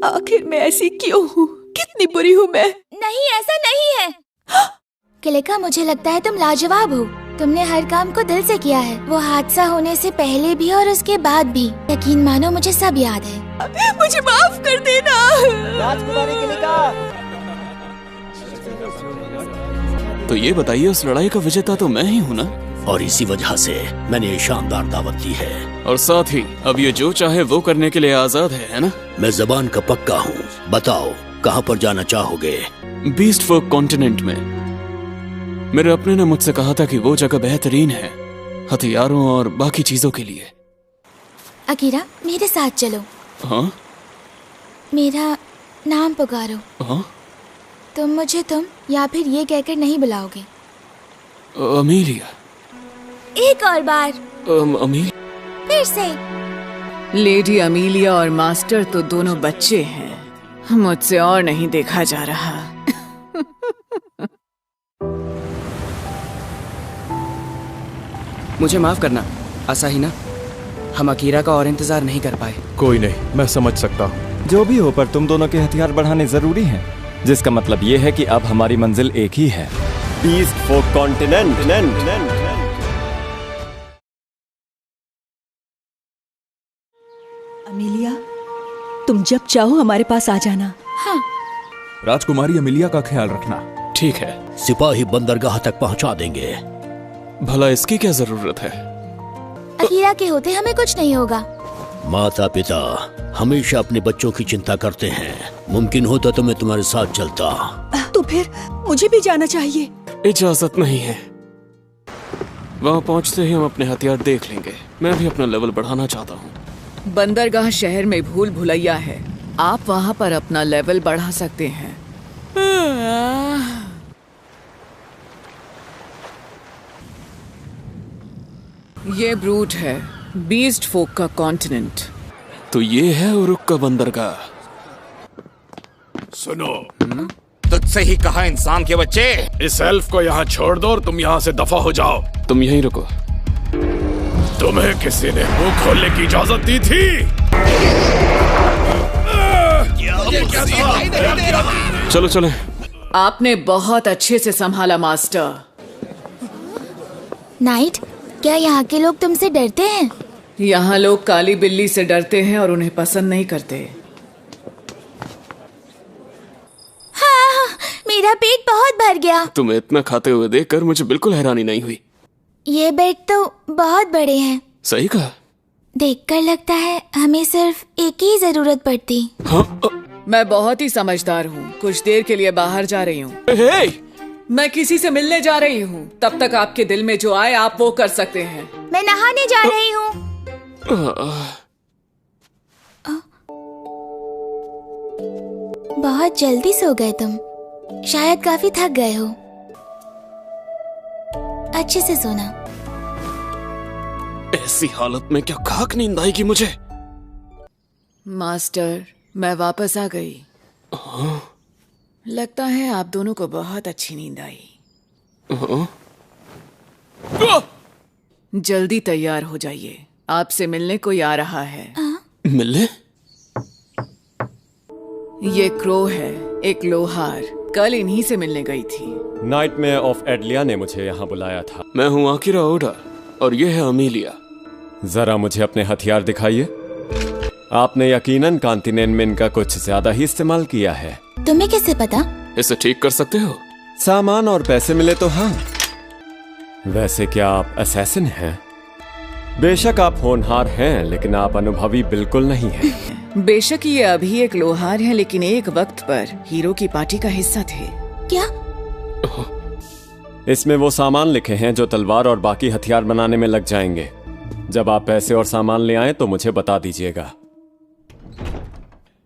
Speaker 17: आखिर मैं ऐसी क्यों हूँ? कितनी बुरी हूँ मैं?
Speaker 15: नहीं, ऐसा नहीं है। किलिका, मुझे लगता है तुम लाजवाब हो। तुमने हर काम को दिल से किया है, वो हादसा होने से पहले भी और उसके बाद भी। यकीन मानो मुझे सब याद है।
Speaker 17: मुझे माफ कर देना।
Speaker 18: राजकुमारी किलिका।
Speaker 5: तो ये बताइए, उस लड़ाई का विजेता तो मैं ही हूँ ना?
Speaker 7: और इसी वजह से मैंने ये शानदार दावत दी है।
Speaker 12: और साथ ही अब ये जो चाहे वो करने के लिए आजाद है ना?
Speaker 7: मैं जबान का पक्का हूँ। बताओ कहाँ पर जाना चाहोगे?
Speaker 12: बीस्ट फोक कॉन्टिनेंट में। मेरे अपने ने मुझसे कहा था कि वो जगह बेहतरीन है हथियारों और बाकी चीजों के लिए।
Speaker 15: अकीरा, मेरे साथ चलो।
Speaker 12: हाँ?
Speaker 15: मेरा नाम पुकारो।
Speaker 12: हाँ?
Speaker 15: तुम मुझे तुम या फिर ये कहकर नहीं बुलाओगे।
Speaker 12: अमीलिया।
Speaker 15: एक और बार।
Speaker 12: अमीलिया।
Speaker 15: फिर से।
Speaker 16: लेडी अमीलिया और मास्टर तो दोनों बच्चे हैं, मुझसे और नहीं देखा जा रहा।
Speaker 2: मुझे माफ करना आसाहिना, हम अकीरा का और इंतजार नहीं कर पाए।
Speaker 11: कोई नहीं, मैं समझ सकता हूँ। जो भी हो, पर तुम दोनों के हथियार बढ़ाने जरूरी हैं, जिसका मतलब ये है कि अब हमारी मंजिल एक ही है, बीस्ट फोक कॉन्टिनेंट।
Speaker 17: अमीलिया, तुम जब चाहो हमारे पास आ जाना।
Speaker 15: हाँ।
Speaker 14: राजकुमारी अमीलिया का ख्याल रखना।
Speaker 12: ठीक है।
Speaker 7: सिपाही बंदरगाह तक पहुंचा देंगे।
Speaker 12: भला इसकी क्या जरूरत है?
Speaker 15: अकीरा के होते हमें कुछ नहीं होगा।
Speaker 7: माता पिता हमेशा अपने बच्चों की चिंता करते हैं। मुमकिन होता तो मैं तुम्हारे साथ चलता।
Speaker 17: तो फिर मुझे भी जाना चाहिए।
Speaker 12: इजाजत नहीं है। वहाँ पहुँचते ही हम अपने हथियार देख लेंगे। मैं भी अपना लेवल बढ़ाना चाहता हूँ।
Speaker 16: बंदरगाह शहर में भूल भुलैया है, आप वहाँ पर अपना लेवल बढ़ा सकते हैं। ये ब्रूट है, बीस्ट फोक का कॉन्टिनेंट।
Speaker 12: तो ये है उरुक का बंदरगाह।
Speaker 13: सुनो, तुझसे ही कहा इंसान के बच्चे, इस एल्फ को यहाँ छोड़ दो और तुम यहाँ से दफा हो जाओ।
Speaker 12: तुम यहीं रुको।
Speaker 13: तुम्हें किसी ने मुंह खोलने की इजाजत दी थी?
Speaker 12: चलो चले।
Speaker 16: आपने बहुत अच्छे से संभाला मास्टर।
Speaker 15: नाइट, क्या यहाँ के लोग तुमसे डरते हैं?
Speaker 16: यहाँ लोग काली बिल्ली से डरते हैं और उन्हें पसंद नहीं करते।
Speaker 15: हाँ, मेरा पेट बहुत भर गया।
Speaker 12: तुम्हें इतना खाते हुए देखकर मुझे बिल्कुल हैरानी नहीं हुई।
Speaker 15: ये बेड तो बहुत बड़े हैं।
Speaker 12: सही कहा।
Speaker 15: देखकर लगता है हमें सिर्फ एक ही जरूरत पड़ती।
Speaker 12: हाँ,
Speaker 16: मैं बहुत ही समझदार हूँ। कुछ देर के लिए बाहर जा रही हूँ। मैं किसी से मिलने जा रही हूँ। तब तक आपके दिल में जो आए आप वो कर सकते हैं।
Speaker 15: मैं नहाने जा रही हूँ। बहुत जल्दी सो गए तुम। शायद काफी थक गए हो। अच्छे से सोना।
Speaker 12: ऐसी हालत में क्या खाक नींद आएगी मुझे?
Speaker 16: मास्टर, मैं वापस आ गई। लगता है आप दोनों को बहुत अच्छी नींद आई। जल्दी तैयार हो जाइए, आपसे मिलने कोई आ रहा है।
Speaker 12: मिलने?
Speaker 16: ये क्रो है, एक लोहार। कल इन्हीं से मिलने गई थी।
Speaker 11: नाइटमेयर ऑफ एडलिया ने मुझे यहाँ बुलाया था।
Speaker 12: मैं हूँ आकिरा ओडा और ये है अमीलिया।
Speaker 11: जरा मुझे अपने हथियार दिखाइए। आपने यकीनन कॉन्टिनेंट में इनका कुछ ज्यादा ही इस्तेमाल किया है।
Speaker 15: तुम्हें कैसे पता?
Speaker 12: इसे ठीक कर सकते हो?
Speaker 11: सामान और पैसे मिले तो हाँ। वैसे क्या आप असैसिन हैं? बेशक आप होनहार हैं, लेकिन आप अनुभवी बिल्कुल नहीं हैं।
Speaker 16: बेशक ये अभी एक लोहार हैं, लेकिन एक वक्त पर हीरो की पार्टी का हिस्सा थे।
Speaker 15: क्या?
Speaker 11: इसमें वो सामान लिखे हैं जो तलवार और बाकी हथियार बनाने में लग जाएंगे। जब आप पैसे और सामान ले आए तो मुझे बता दीजिएगा।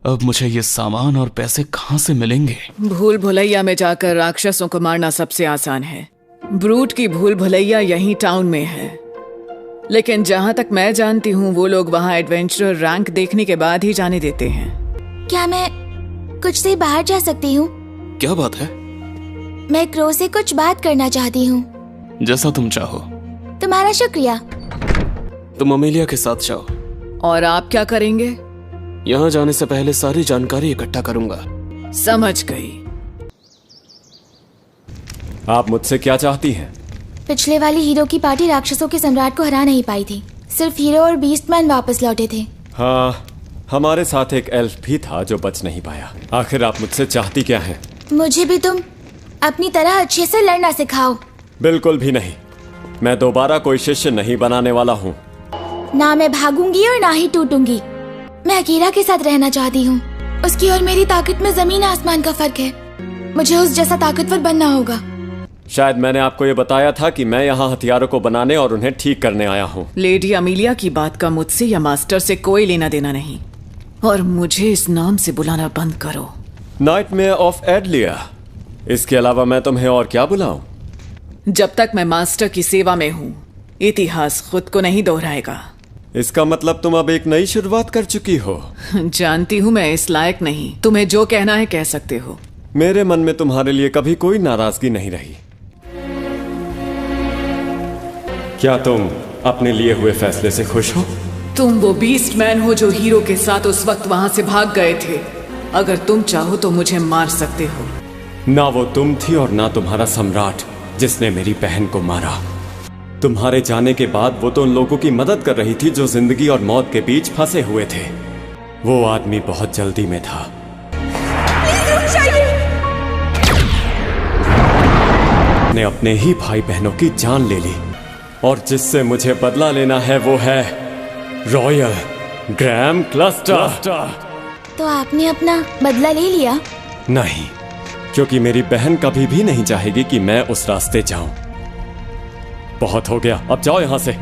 Speaker 12: अब मुझे ये सामान और पैसे कहाँ से मिलेंगे?
Speaker 16: भूल भुलैया में जाकर राक्षसों को मारना सबसे आसान है। ब्रूट की भूल भुलैया यहीं टाउन में है, लेकिन जहाँ तक मैं जानती हूँ वो लोग वहाँ एडवेंचरर रैंक देखने के बाद ही जाने देते हैं।
Speaker 15: क्या मैं कुछ देर बाहर जा सकती हूँ?
Speaker 12: क्या बात है?
Speaker 15: मैं क्रो से कुछ बात करना चाहती हूँ।
Speaker 12: जैसा तुम चाहो।
Speaker 15: तुम्हारा शुक्रिया।
Speaker 12: तुम अमीलिया के साथ जाओ।
Speaker 16: और आप क्या करेंगे?
Speaker 12: यहाँ जाने से पहले सारी जानकारी इकट्ठा करूंगा।
Speaker 16: समझ गई।
Speaker 11: आप मुझसे क्या चाहती हैं?
Speaker 15: पिछले वाली हीरो की पार्टी राक्षसों के सम्राट को हरा नहीं पाई थी। सिर्फ हीरो और बीस्टमैन वापस लौटे थे।
Speaker 11: हाँ, हमारे साथ एक एल्फ भी था जो बच नहीं पाया। आखिर आप मुझसे चाहती क्या हैं?
Speaker 15: मुझे भी तुम अपनी तरह अच्छे से लड़ना सिखाओ।
Speaker 11: बिल्कुल भी नहीं। मैं दोबारा कोई शिष्य नहीं बनाने वाला हूँ।
Speaker 15: ना मैं भागूंगी और ना ही टूटूंगी। मैं अकीरा के साथ रहना चाहती हूँ। उसकी और मेरी ताकत में जमीन आसमान का फर्क है। मुझे उस जैसा ताकतवर बनना होगा।
Speaker 11: शायद मैंने आपको ये बताया था कि मैं यहाँ हथियारों को बनाने और उन्हें ठीक करने आया हूँ।
Speaker 16: लेडी अमीलिया की बात का मुझसे या मास्टर से कोई लेना देना नहीं, और मुझे इस नाम से बुलाना बंद करो।
Speaker 11: Nightmare of Adelia. इसके अलावा मैं तुम्हें और क्या बुलाऊं?
Speaker 16: जब तक मैं मास्टर की सेवा में हूँ, इतिहास खुद को नहीं दोहराएगा।
Speaker 11: इसका मतलब तुम अब एक नई शुरुआत कर चुकी हो।
Speaker 16: जानती हूँ मैं इस लायक नहीं। तुम्हें जो कहना है कह सकते हो।
Speaker 11: मेरे मन में तुम्हारे लिए कभी कोई नाराजगी नहीं रही। क्या तुम अपने लिए हुए फैसले से खुश हो?
Speaker 16: तुम वो बीस्ट मैन हो जो हीरो के साथ उस वक्त वहां से भाग गए थे। अगर तुम चाहो तो मुझे मार सकते हो।
Speaker 11: ना वो तुम थी और ना तुम्हारा सम्राट जिसने मेरी बहन को मारा। तुम्हारे जाने के बाद वो तो उन लोगों की मदद कर रही थी जो जिंदगी और मौत के बीच फंसे हुए थे। वो आदमी बहुत जल्दी में था। ने अपने ही भाई बहनों की जान ले ली, और जिससे मुझे बदला लेना है वो है रॉयल ग्रैम क्लस्टर।
Speaker 15: तो आपने अपना बदला ले लिया?
Speaker 11: नहीं, क्योंकि मेरी बहन कभी भी नहीं चाहेगी कि मैं उस रास्ते जाऊं। बहुत हो गया, अब जाओ यहां से।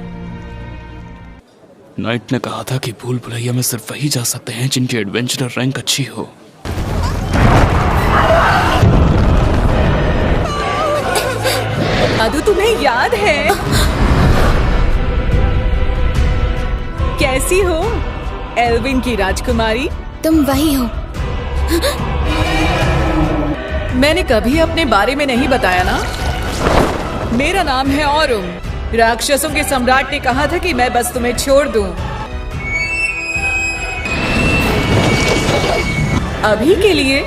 Speaker 5: नाइट ने कहा था कि भूल भुलैया में सिर्फ वही जा सकते हैं जिनकी एडवेंचरर रैंक अच्छी हो।
Speaker 16: अदु, तुम्हें याद है? कैसी हो एल्विन की राजकुमारी?
Speaker 15: तुम वही हो।
Speaker 16: मैंने कभी अपने बारे में नहीं बताया ना। मेरा नाम है औरुम। राक्षसों के सम्राट ने कहा था कि मैं बस तुम्हें छोड़ दूं। अभी के लिए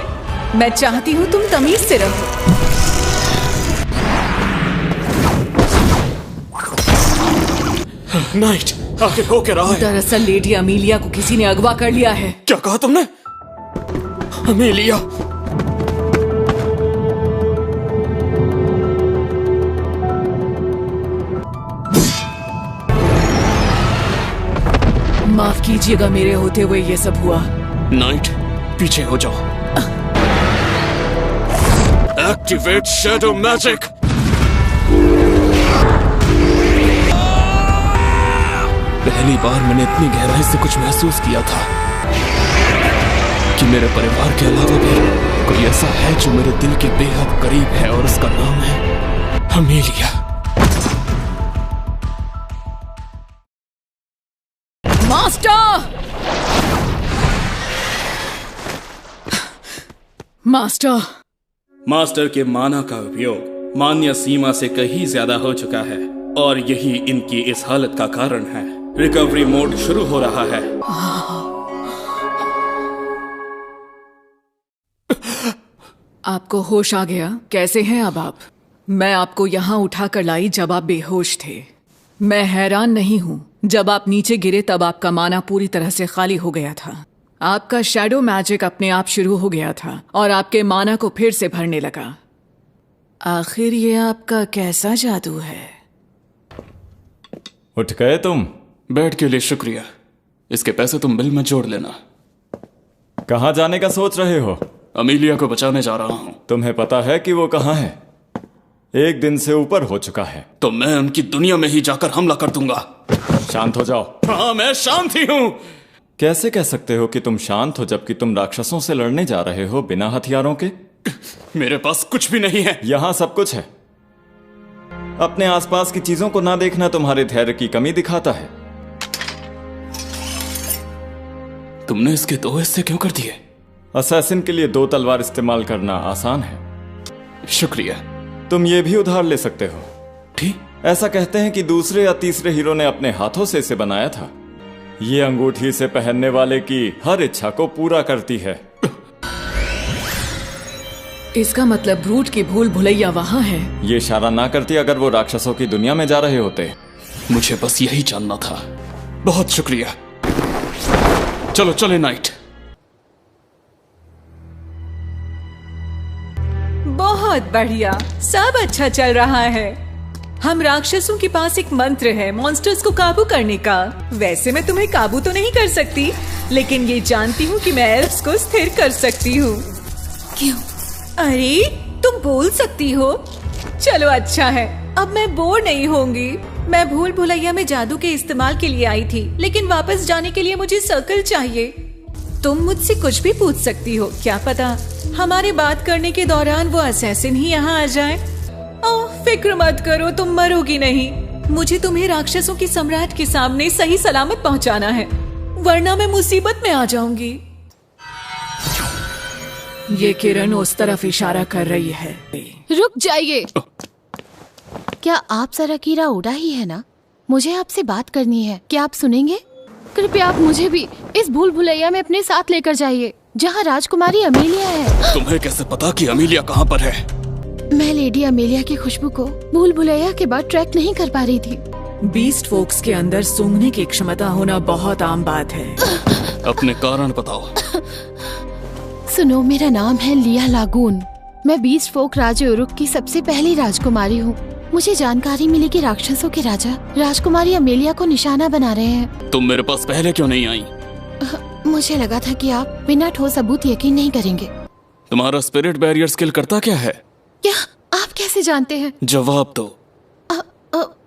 Speaker 16: मैं चाहती हूँ तुम तमीज से रहो।
Speaker 5: नाइट, आगे हो क्या रहा है?
Speaker 16: दरअसल लेडी अमीलिया को किसी ने अगवा कर लिया है।
Speaker 5: क्या कहा तुमने? अमीलिया?
Speaker 16: माफ कीजिएगा, मेरे होते हुए ये सब हुआ।
Speaker 5: नाइट, पीछे हो जाओ। Activate shadow magic. पहली बार मैंने इतनी गहराई से कुछ महसूस किया था कि मेरे परिवार के अलावा भी कोई ऐसा है जो मेरे दिल के बेहद करीब है, और उसका नाम है अमीलिया।
Speaker 16: मास्टर! मास्टर!
Speaker 19: मास्टर के माना का उपयोग मान्य सीमा से कहीं ज्यादा हो चुका है, और यही इनकी इस हालत का कारण है। रिकवरी मोड शुरू हो रहा है।
Speaker 16: आपको होश आ गया? कैसे हैं अब आप? मैं आपको यहाँ उठाकर लाई जब आप बेहोश थे। मैं हैरान नहीं हूँ। जब आप नीचे गिरे तब आपका माना पूरी तरह से खाली हो गया था। आपका शैडो मैजिक अपने आप शुरू हो गया था और आपके माना को फिर से भरने लगा। आखिर ये आपका कैसा जादू है?
Speaker 11: उठ गए तुम?
Speaker 5: बेड के लिए शुक्रिया। इसके पैसे तुम बिल में जोड़ लेना।
Speaker 11: कहाँ जाने का सोच रहे हो?
Speaker 5: अमीलिया को बचाने जा रहा हूँ।
Speaker 11: तुम्हें पता है कि वो कहाँ है? एक दिन से ऊपर हो चुका है।
Speaker 5: तो मैं उनकी दुनिया में ही जाकर हमला कर दूंगा।
Speaker 11: शांत हो जाओ।
Speaker 5: हाँ, मैं शांत ही हूँ।
Speaker 11: कैसे कह सकते हो कि तुम शांत हो जबकि तुम राक्षसों से लड़ने जा रहे हो बिना हथियारों के?
Speaker 5: मेरे पास कुछ भी नहीं है।
Speaker 11: यहाँ सब कुछ है। अपने आसपास की चीजों को ना देखना तुम्हारे धैर्य की कमी दिखाता है।
Speaker 5: तुमने इसके 2 हिस्से क्यों कर दिए?
Speaker 11: असैसिन के लिए 2 तलवार इस्तेमाल करना आसान है।
Speaker 5: शुक्रिया।
Speaker 11: तुम ये भी उधार ले सकते हो।
Speaker 5: ठीक?
Speaker 11: ऐसा कहते हैं कि दूसरे या तीसरे हीरो ने अपने हाथों से इसे बनाया था। ये अंगूठी से पहनने वाले की हर इच्छा को पूरा करती है।
Speaker 16: इसका मतलब ब्रूट की भूल भुलैया वहां है।
Speaker 11: ये इशारा ना करती अगर वो राक्षसों की दुनिया में जा रहे होते।
Speaker 5: मुझे बस यही जानना था। बहुत शुक्रिया। चलो चले नाइट।
Speaker 16: बहुत बढ़िया, सब अच्छा चल रहा है। हम राक्षसों के पास एक मंत्र है मॉन्स्टर्स को काबू करने का। वैसे मैं तुम्हें काबू तो नहीं कर सकती, लेकिन ये जानती हूँ कि मैं एल्फ्स को स्थिर कर सकती हूँ।
Speaker 17: क्यों?
Speaker 16: अरे तुम बोल सकती हो। चलो अच्छा है, अब मैं बोर नहीं होंगी। मैं भूल भुलैया में जादू के इस्तेमाल के लिए आई थी, लेकिन वापस जाने के लिए मुझे सर्कल चाहिए। तुम मुझसे कुछ भी पूछ सकती हो, क्या पता हमारे बात करने के दौरान वो असैसिन ही यहाँ आ जाए। ओह फिक्र मत करो, तुम मरोगी नहीं। मुझे तुम्हें राक्षसों के सम्राट के सामने सही सलामत पहुँचाना है, वरना मैं मुसीबत में आ जाऊंगी। ये किरण उस तरफ इशारा कर रही है।
Speaker 1: रुक जाइए। क्या आप सराकीरा ओडा ही है ना? मुझे आपसे बात करनी है, क्या आप सुनेंगे? कृपया आप मुझे भी इस भूल भुलैया में अपने साथ लेकर जाइए, जहाँ राजकुमारी अमेलिया है।
Speaker 5: तुम्हें कैसे पता कि अमेलिया कहाँ पर है?
Speaker 1: मैं लेडी अमेलिया की खुशबू को भूल भुलैया के बाद ट्रैक नहीं कर पा रही थी।
Speaker 16: बीस्ट फोक्स के अंदर सूंघने की क्षमता होना बहुत आम बात है।
Speaker 5: अपने कारण बताओ।
Speaker 1: सुनो, मेरा नाम है लिया लागून। मैं बीस्ट फोक राज्य उरुक की सबसे पहली राजकुमारी हूँ। मुझे जानकारी मिली कि राक्षसों के राजा राजकुमारी अमेलिया को निशाना बना रहे हैं।
Speaker 5: तुम मेरे पास पहले क्यों नहीं आई?
Speaker 1: मुझे लगा था कि आप बिना ठोस सबूत यकीन नहीं करेंगे।
Speaker 5: तुम्हारा स्पिरिट बैरियर स्किल करता क्या है?
Speaker 1: क्या आप कैसे जानते हैं?
Speaker 5: जवाब दो।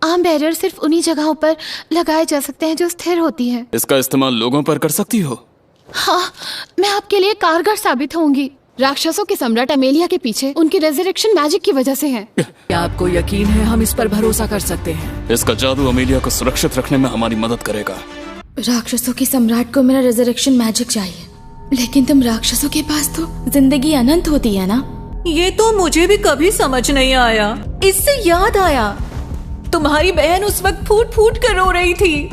Speaker 1: आम बैरियर सिर्फ उन्हीं जगहों पर लगाए जा सकते हैं जो स्थिर होती हैं।
Speaker 5: इसका इस्तेमाल लोगों पर कर सकती हो?
Speaker 1: हाँ, मैं आपके लिए कारगर साबित होंगी। राक्षसों के सम्राट अमेलिया के पीछे उनकी रेजरेक्शन मैजिक की वजह से है।
Speaker 16: क्या आपको यकीन है हम इस पर भरोसा कर सकते हैं?
Speaker 5: इसका जादू अमेलिया को सुरक्षित रखने में हमारी मदद करेगा।
Speaker 15: राक्षसों के सम्राट को मेरा रेजरेक्शन मैजिक चाहिए, लेकिन तुम राक्षसों के पास तो जिंदगी अनंत होती है ना?
Speaker 16: ये तो मुझे भी कभी समझ नहीं आया। इससे याद आया, तुम्हारी बहन उस वक्त फूट फूट कर रो रही थी,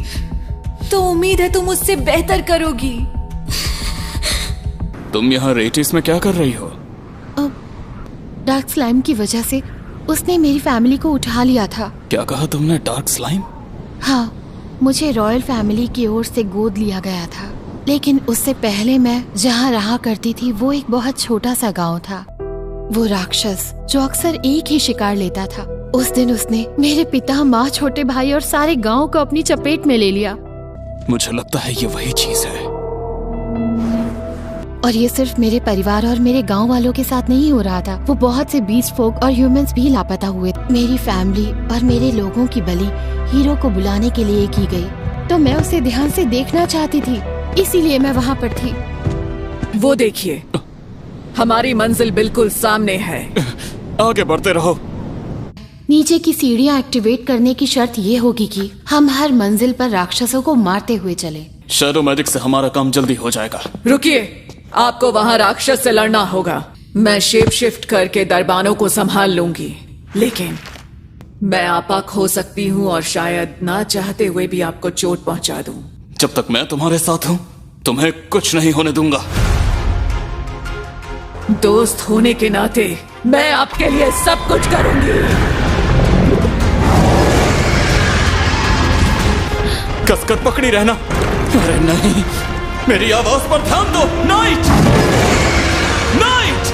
Speaker 16: तो उम्मीद है तुम उससे बेहतर करोगी।
Speaker 5: तुम यहाँ रेटिस में क्या कर रही हो?
Speaker 1: डार्क स्लाइम की वजह से उसने मेरी फैमिली को उठा लिया था।
Speaker 5: क्या कहा तुमने? Dark slime?
Speaker 1: हाँ, मुझे रॉयल फैमिली की ओर से गोद लिया गया था, लेकिन उससे पहले मैं जहाँ रहा करती थी वो एक बहुत छोटा सा गांव था। वो राक्षस जो अक्सर एक ही शिकार लेता था, उस दिन उसने मेरे पिता, माँ, छोटे भाई और सारे गांव को अपनी चपेट में ले लिया।
Speaker 5: मुझे लगता है ये वही चीज है।
Speaker 1: और ये सिर्फ मेरे परिवार और मेरे गांव वालों के साथ नहीं हो रहा था। वो बहुत से बीस्ट फोक और ह्यूमंस भी लापता हुए। मेरी फैमिली और मेरे लोगों की बलि हीरो को बुलाने के लिए की गई, तो मैं उसे ध्यान से देखना चाहती थी, इसीलिए मैं वहाँ पर थी।
Speaker 16: वो देखिए, हमारी मंजिल बिल्कुल सामने है।
Speaker 5: आगे बढ़ते रहो।
Speaker 1: नीचे की सीढ़ियाँ एक्टिवेट करने की शर्त ये होगी कि हम हर मंजिल पर राक्षसों को मारते हुए चले।
Speaker 5: शैडो मैजिक से हमारा काम जल्दी हो जाएगा।
Speaker 16: रुकिए, आपको वहाँ राक्षस से लड़ना होगा। मैं शेप शिफ्ट करके दरबानों को संभाल लूंगी, लेकिन मैं आपा खो सकती हूँ और शायद ना चाहते हुए भी आपको चोट पहुँचा दूं।
Speaker 5: जब तक मैं तुम्हारे साथ हूँ तुम्हें कुछ नहीं होने दूंगा।
Speaker 16: दोस्त होने के नाते मैं आपके लिए सब कुछ करूंगी।
Speaker 5: कसकर पकड़ी रहना। अरे नहीं, मेरी आवाज पर ध्यान दो। Night, night.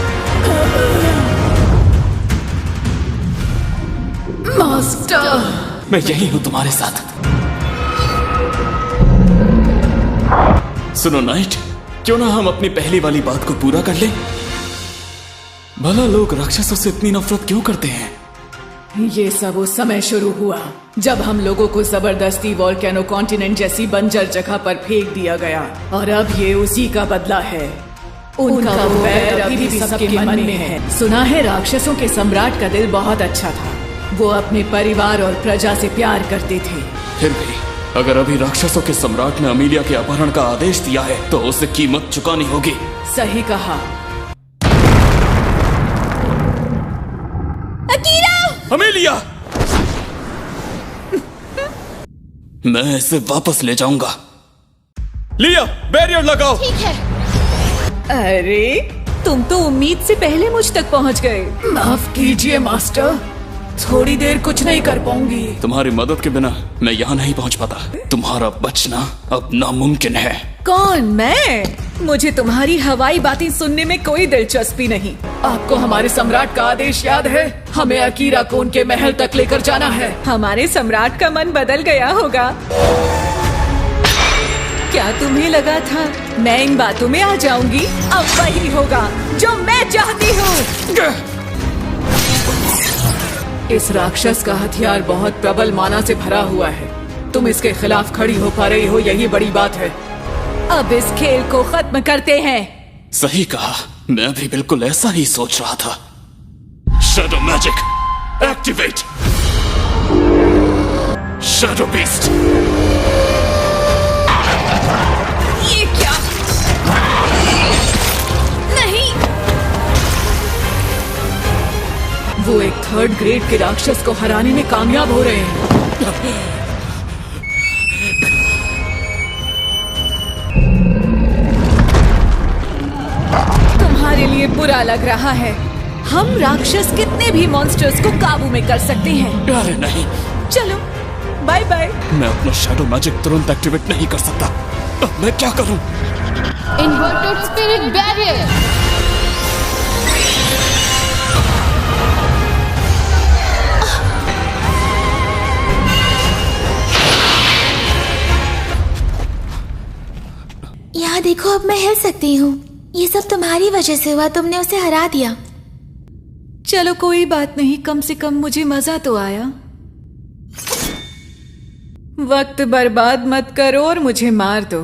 Speaker 16: मास्टर,
Speaker 5: मैं यही हूँ तुम्हारे साथ। सुनो नाइट, क्यों ना हम अपनी पहली वाली बात को पूरा कर लें? भला लोग राक्षसों से इतनी नफरत क्यों करते हैं?
Speaker 16: ये सब उस समय शुरू हुआ जब हम लोगों को जबरदस्ती वोल्केनो कॉन्टिनेंट जैसी बंजर जगह पर फेंक दिया गया, और अब ये उसी का बदला है। उनका वो बैर अभी भी सबके मन में है। सुना है राक्षसों के सम्राट का दिल बहुत अच्छा था, वो अपने परिवार और प्रजा से प्यार करते थे।
Speaker 5: फिर भी अगर अभी राक्षसों के सम्राट ने अमेलिया के अपहरण का आदेश दिया है तो उसे कीमत चुकानी होगी।
Speaker 16: सही कहा।
Speaker 5: अमेलिया, मैं इसे वापस ले जाऊंगा। लिया, बैरियर लगाओ।
Speaker 1: ठीक है।
Speaker 16: अरे तुम तो उम्मीद से पहले मुझ तक पहुंच गए। माफ कीजिए मास्टर, थोड़ी देर कुछ नहीं कर पाऊंगी।
Speaker 5: तुम्हारी मदद के बिना मैं यहाँ नहीं पहुँच पाता। तुम्हारा बचना अब नामुमकिन है।
Speaker 16: कौन? मैं? मुझे तुम्हारी हवाई बातें सुनने में कोई दिलचस्पी नहीं। आपको हमारे सम्राट का आदेश याद है? हमें अकीरा कोन के महल तक लेकर जाना है। हमारे सम्राट का मन बदल गया होगा। क्या तुम्हें लगा था मैं इन बातों में आ जाऊंगी? अब वही होगा जो मैं चाहती हूँ। इस राक्षस का हथियार बहुत प्रबल माना से भरा हुआ है। तुम इसके खिलाफ खड़ी हो पा रही हो, यही बड़ी बात है। अब इस खेल को खत्म करते हैं।
Speaker 5: सही कहा, मैं भी बिल्कुल ऐसा ही सोच रहा था। Shadow magic activate. Shadow beast.
Speaker 16: ये क्या? नहीं, वो एक 3rd ग्रेड के राक्षस को हराने में कामयाब हो रहे हैं। तुम्हारे लिए बुरा लग रहा है। हम राक्षस कितने भी मॉन्स्टर्स को काबू में कर सकते हैं।
Speaker 5: अरे नहीं,
Speaker 16: चलो बाय बाय।
Speaker 5: मैं अपना शैडो मैजिक तुरंत एक्टिवेट नहीं कर सकता। अब मैं क्या करूं?
Speaker 1: Inverted spirit barrier.
Speaker 15: यहाँ देखो, अब मैं हिल सकती हूँ। ये सब तुम्हारी वजह से हुआ, तुमने उसे हरा दिया।
Speaker 16: चलो कोई बात नहीं, कम से कम मुझे मजा तो आया। वक्त बर्बाद मत करो और मुझे मार दो।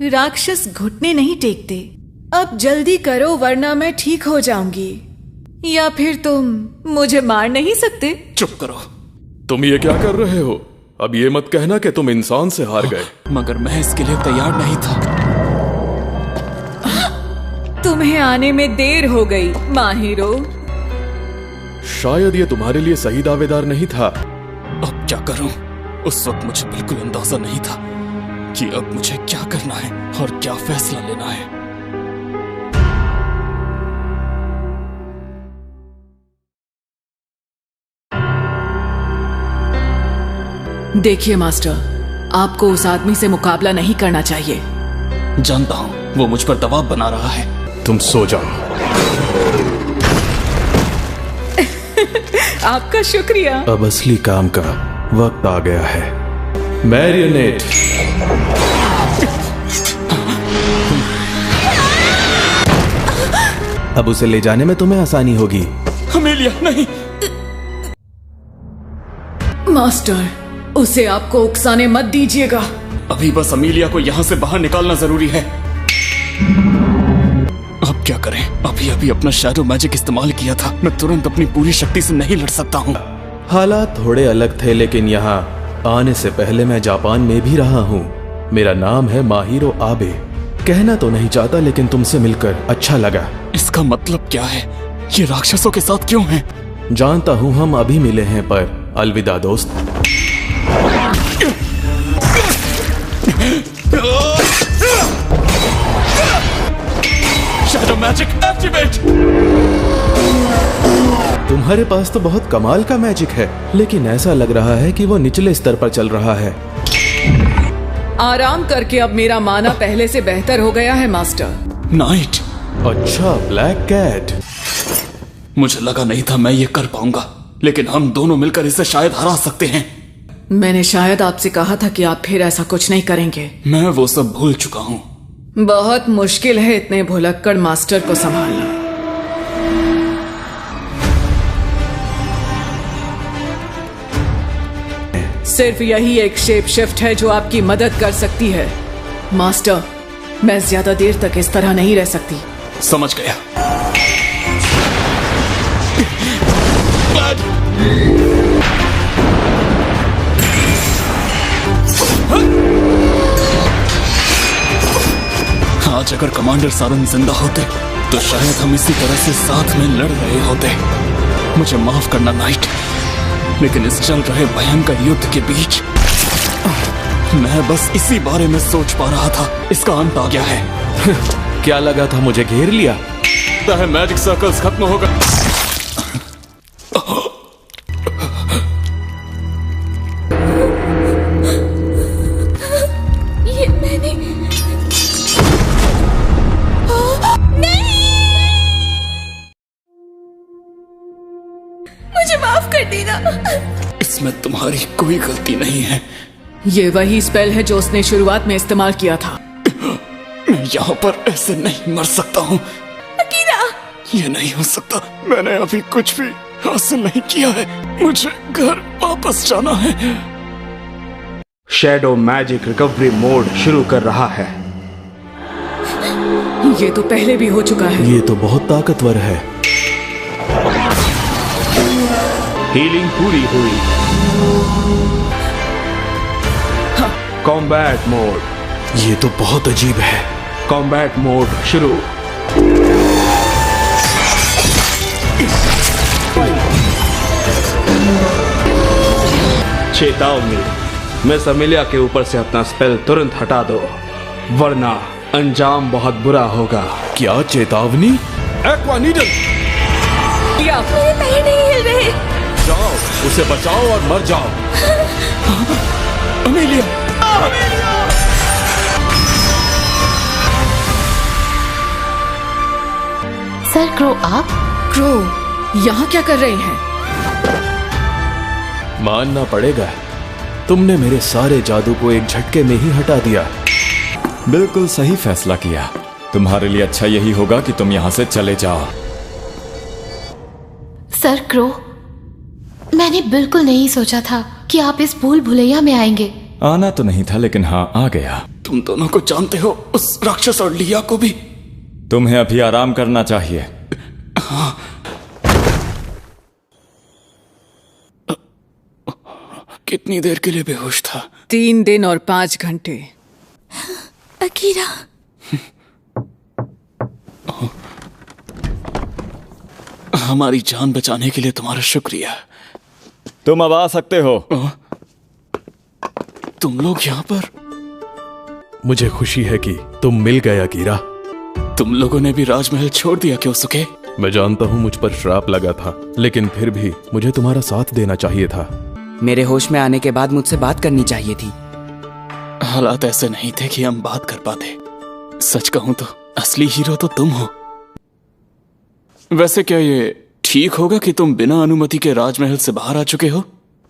Speaker 16: राक्षस घुटने नहीं टेकते। अब जल्दी करो वरना मैं ठीक हो जाऊंगी। या फिर तुम मुझे मार नहीं सकते।
Speaker 14: चुप करो। तुम ये क्या कर रहे हो? अब ये मत कहना कि तुम इंसान से हार गए।
Speaker 5: मगर मैं इसके लिए तैयार नहीं था।
Speaker 16: तुम्हें आने में देर हो गई माहिरो।
Speaker 14: शायद ये तुम्हारे लिए सही दावेदार नहीं था।
Speaker 5: अब क्या करूं? उस वक्त मुझे बिल्कुल अंदाजा नहीं था कि अब मुझे क्या करना है और क्या फैसला लेना है।
Speaker 16: देखिए मास्टर, आपको उस आदमी से मुकाबला नहीं करना चाहिए।
Speaker 5: जानता हूं, वो मुझ पर दबाव बना रहा है।
Speaker 14: तुम सो जाओ।
Speaker 16: आपका शुक्रिया।
Speaker 14: अब असली काम का वक्त आ गया है। मैरियोनेट।
Speaker 20: अब उसे ले जाने में तुम्हें आसानी होगी।
Speaker 5: अमेलिया नहीं।
Speaker 16: मास्टर, उसे आपको उकसाने मत दीजिएगा।
Speaker 5: अभी बस अमेलिया को यहाँ से बाहर निकालना जरूरी है। अब क्या करें? अभी अभी अपना शैडो मैजिक इस्तेमाल किया था। मैं तुरंत अपनी पूरी शक्ति से नहीं लड़ सकता हूँ।
Speaker 20: हालात थोड़े अलग थे, लेकिन यहाँ आने से पहले मैं जापान में भी रहा हूँ। मेरा नाम है माहिरो आबे। कहना तो नहीं चाहता, लेकिन तुमसे मिलकर अच्छा लगा।
Speaker 5: इसका मतलब क्या है? ये राक्षसों के साथ क्यों हैं?
Speaker 20: जानता हूँ हम अभी मिले हैं, पर अलविदा दोस्त।
Speaker 5: Shadow magic activate.
Speaker 20: तुम्हारे पास तो बहुत कमाल का मैजिक है, लेकिन ऐसा लग रहा है कि वो निचले स्तर पर चल रहा है।
Speaker 16: आराम करके अब मेरा माना पहले से बेहतर हो गया है मास्टर।
Speaker 5: नाइट।
Speaker 20: अच्छा, ब्लैक कैट।
Speaker 5: मुझे लगा नहीं था मैं ये कर पाऊंगा, लेकिन हम दोनों मिलकर इसे शायद हरा सकते हैं।
Speaker 16: मैंने शायद आपसे कहा था कि आप फिर ऐसा कुछ नहीं करेंगे।
Speaker 5: मैं वो सब भूल चुका हूँ।
Speaker 16: बहुत मुश्किल है इतने भुलक्कड़ मास्टर को संभालना। सिर्फ यही एक शेप शिफ्ट है जो आपकी मदद कर सकती है। मास्टर, मैं ज्यादा देर तक इस तरह नहीं रह सकती।
Speaker 5: समझ गया। आज अगर कमांडर सारन जिंदा होते तो शायद हम इसी तरह से साथ में लड़ रहे होते। मुझे माफ करना नाइट, लेकिन इस चल रहे भयंकर युद्ध के बीच मैं बस इसी बारे में सोच पा रहा था। इसका अंत आ गया है।
Speaker 20: क्या लगा था मुझे घेर लिया?
Speaker 5: मैजिक सर्कल्स खत्म हो गए।
Speaker 17: कर देना।
Speaker 5: इसमें तुम्हारी कोई गलती नहीं है।
Speaker 16: ये वही स्पेल है जो उसने शुरुआत में इस्तेमाल किया था।
Speaker 5: मैं यहाँ पर ऐसे नहीं मर सकता हूँ।
Speaker 17: अकीरा,
Speaker 5: ये नहीं हो सकता। मैंने अभी कुछ भी हासिल नहीं किया है। मुझे घर वापस जाना है।
Speaker 19: शैडो मैजिक रिकवरी मोड शुरू कर रहा है।
Speaker 16: ये तो पहले भी हो चुका है।
Speaker 20: ये तो बहुत ताकतवर है।
Speaker 19: हीलिंग पूरी हुई। Combat mode.
Speaker 20: ये तो बहुत अजीब है।
Speaker 19: कॉम्बैट मोड शुरू। चेतावनी, मिस अमेलिया के ऊपर से अपना स्पेल तुरंत हटा दो, वरना अंजाम बहुत बुरा होगा।
Speaker 20: क्या चेतावनी?
Speaker 19: Aqua needle.
Speaker 17: मेरे पैर नहीं हिल रहे।
Speaker 20: जाओ, उसे बचाओ और मर जाओ।
Speaker 5: अमेलिया।
Speaker 1: सर क्रो, आप?
Speaker 16: क्रो, यहाँ क्या कर रहे हैं?
Speaker 20: मानना पड़ेगा, तुमने मेरे सारे जादू को एक झटके में ही हटा दिया।
Speaker 11: बिल्कुल सही फैसला किया। तुम्हारे लिए अच्छा यही होगा कि तुम यहाँ से चले जाओ।
Speaker 1: सर क्रो, मैंने बिल्कुल नहीं सोचा था कि आप इस भूल भुलैया में आएंगे।
Speaker 11: आना तो नहीं था, लेकिन हाँ, आ गया।
Speaker 5: तुम दोनों को जानते हो, उस राक्षस और लिया को भी।
Speaker 11: तुम्हें अभी आराम करना चाहिए।
Speaker 5: हाँ। कितनी देर के लिए बेहोश था?
Speaker 16: 3 दिन और 5 घंटे।
Speaker 17: अकीरा,
Speaker 5: हमारी जान बचाने के लिए तुम्हारा शुक्रिया।
Speaker 11: तुम अब आ सकते हो।
Speaker 5: तुम लोग यहाँ पर?
Speaker 20: मुझे खुशी है कि तुम मिल गए अकीरा।
Speaker 5: तुम लोगों ने भी राजमहल छोड़ दिया क्यों सुके?
Speaker 20: मैं जानता हूँ मुझ पर श्राप लगा था, लेकिन फिर भी मुझे तुम्हारा साथ देना चाहिए था।
Speaker 2: मेरे होश में आने के बाद मुझसे बात करनी चाहिए थी।
Speaker 5: हालात ऐसे नहीं थे कि हम बात कर पाते। सच कहूं तो असली हीरो तो तुम हो। वैसे क्या ये ठीक होगा कि तुम बिना अनुमति के राजमहल से बाहर आ चुके हो?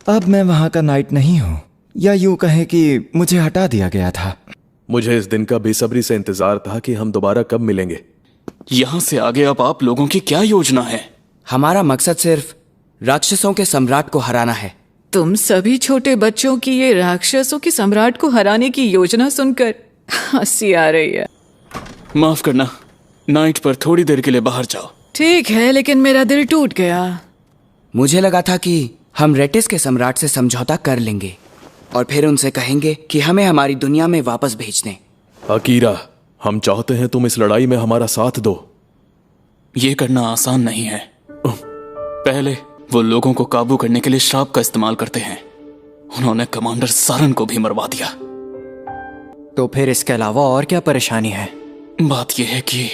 Speaker 21: अब मैं वहां का नाइट नहीं हूँ, या यूं कहें कि मुझे हटा दिया गया था।
Speaker 20: मुझे इस दिन का बेसब्री से इंतजार था कि हम दोबारा कब मिलेंगे।
Speaker 5: यहाँ से आगे अब आप लोगों की क्या योजना है?
Speaker 2: हमारा मकसद सिर्फ राक्षसों के सम्राट को हराना है।
Speaker 16: तुम सभी छोटे बच्चों की ये राक्षसों के सम्राट को हराने की योजना सुनकर हंसी आ रही है।
Speaker 5: माफ करना, नाइट पर थोड़ी देर के लिए बाहर जाओ।
Speaker 16: ठीक है, लेकिन मेरा दिल टूट गया।
Speaker 2: मुझे लगा था कि हम रेटिस के सम्राट से समझौता कर लेंगे और फिर उनसे कहेंगे कि हमें हमारी दुनिया में वापस भेज दें।
Speaker 20: अकीरा, हम चाहते हैं तुम इस लड़ाई में हमारा साथ दो।
Speaker 5: ये करना आसान नहीं है। पहले वो लोगों को काबू करने के लिए श्राप का इस्तेमाल करते हैं। उन्होंने कमांडर सारन को भी मरवा दिया।
Speaker 4: तो फिर इसके अलावा और क्या परेशानी है?
Speaker 5: बात यह है कि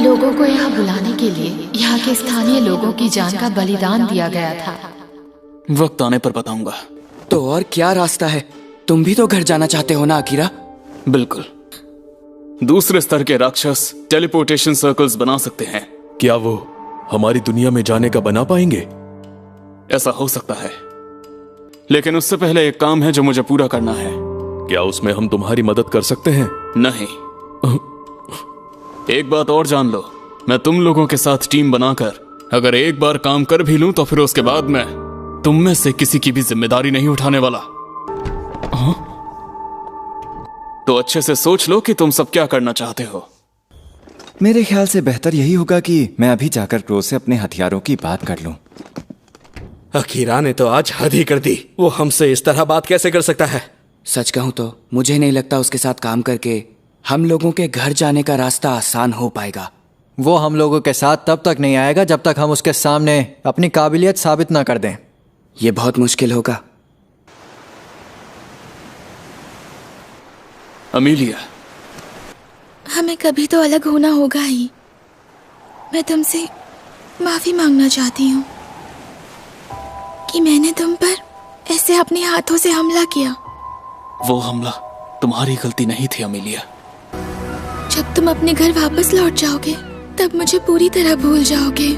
Speaker 1: लोगों को यहाँ बुलाने के लिए यहाँ के स्थानीय लोगों की जान का बलिदान दिया गया था।
Speaker 5: वक्त आने पर बताऊंगा।
Speaker 2: तो और क्या रास्ता है? तुम भी तो घर जाना चाहते हो ना अकीरा?
Speaker 5: बिल्कुल। दूसरे स्तर के राक्षस टेलीपोर्टेशन सर्कल्स बना सकते हैं।
Speaker 20: क्या वो हमारी दुनिया में जाने का बना पाएंगे?
Speaker 5: ऐसा हो सकता है, लेकिन उससे पहले एक काम है जो मुझे पूरा करना है।
Speaker 20: क्या उसमें हम तुम्हारी मदद कर सकते हैं?
Speaker 5: नहीं। एक बात और जान लो, मैं तुम लोगों के साथ टीम बनाकर अगर एक बार काम कर भी लूं तो फिर उसके बाद मैं तुम में से किसी की भी जिम्मेदारी नहीं उठाने वाला। तो अच्छे से सोच लो कि तुम सब क्या करना चाहते हो।
Speaker 21: मेरे ख्याल से बेहतर यही होगा कि मैं अभी जाकर क्रो से अपने हथियारों की बात कर लूं।
Speaker 19: अकीरा ने तो आज हद ही कर दी। वो हमसे इस तरह बात कैसे कर सकता है?
Speaker 2: सच कहूं तो मुझे नहीं लगता उसके साथ काम करके हम लोगों के घर जाने का रास्ता आसान हो पाएगा।
Speaker 4: वो हम लोगों के साथ तब तक नहीं आएगा जब तक हम उसके सामने अपनी काबिलियत साबित ना कर दें।
Speaker 2: ये बहुत मुश्किल होगा।
Speaker 5: अमेलिया,
Speaker 15: हमें कभी तो अलग होना होगा ही। मैं तुमसे माफी मांगना चाहती हूँ कि मैंने तुम पर ऐसे अपने हाथों से हमला किया।
Speaker 5: वो हमला तुम्हारी गलती नहीं थी अमेलिया।
Speaker 15: जब तुम अपने घर वापस लौट जाओगे तब मुझे पूरी तरह भूल जाओगे।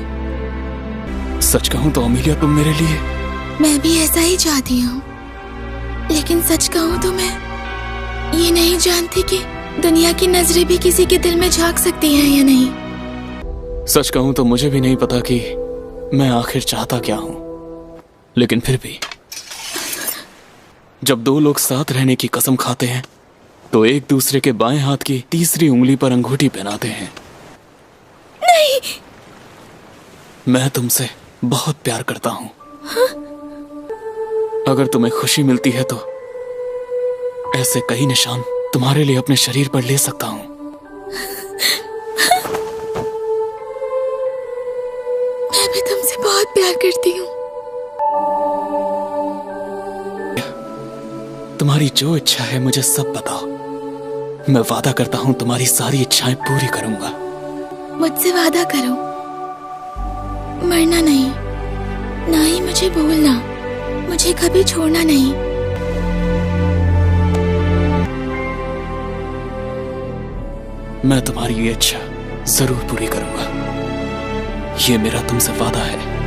Speaker 12: सच कहूं तो अमीलिया, तुम मेरे लिए।
Speaker 15: मैं भी ऐसा ही चाहती हूँ, लेकिन सच कहूँ तो मैं ये नहीं जानती कि दुनिया की नजरें भी किसी के दिल में झांक सकती हैं या नहीं।
Speaker 12: सच कहूं तो मुझे भी नहीं पता कि मैं आखिर चाहता क्या हूं, लेकिन फिर भी जब दो लोग साथ रहने की कसम खाते हैं तो एक दूसरे के बाएं हाथ की तीसरी उंगली पर अंगूठी पहनाते हैं।
Speaker 15: नहीं,
Speaker 12: मैं तुमसे बहुत प्यार करता हूं। अगर तुम्हें खुशी मिलती है तो ऐसे कई निशान तुम्हारे लिए अपने शरीर पर ले सकता हूं।
Speaker 15: मैं भी तुमसे बहुत प्यार करती हूँ।
Speaker 12: तुम्हारी जो इच्छा है मुझे सब बताओ। मैं वादा करता हूं तुम्हारी सारी इच्छाएं पूरी करूंगा।
Speaker 15: मुझसे वादा करो, मरना नहीं, ना ही मुझे भूलना, मुझे कभी छोड़ना नहीं।
Speaker 12: मैं तुम्हारी ये इच्छा जरूर पूरी करूंगा। ये मेरा तुमसे वादा है।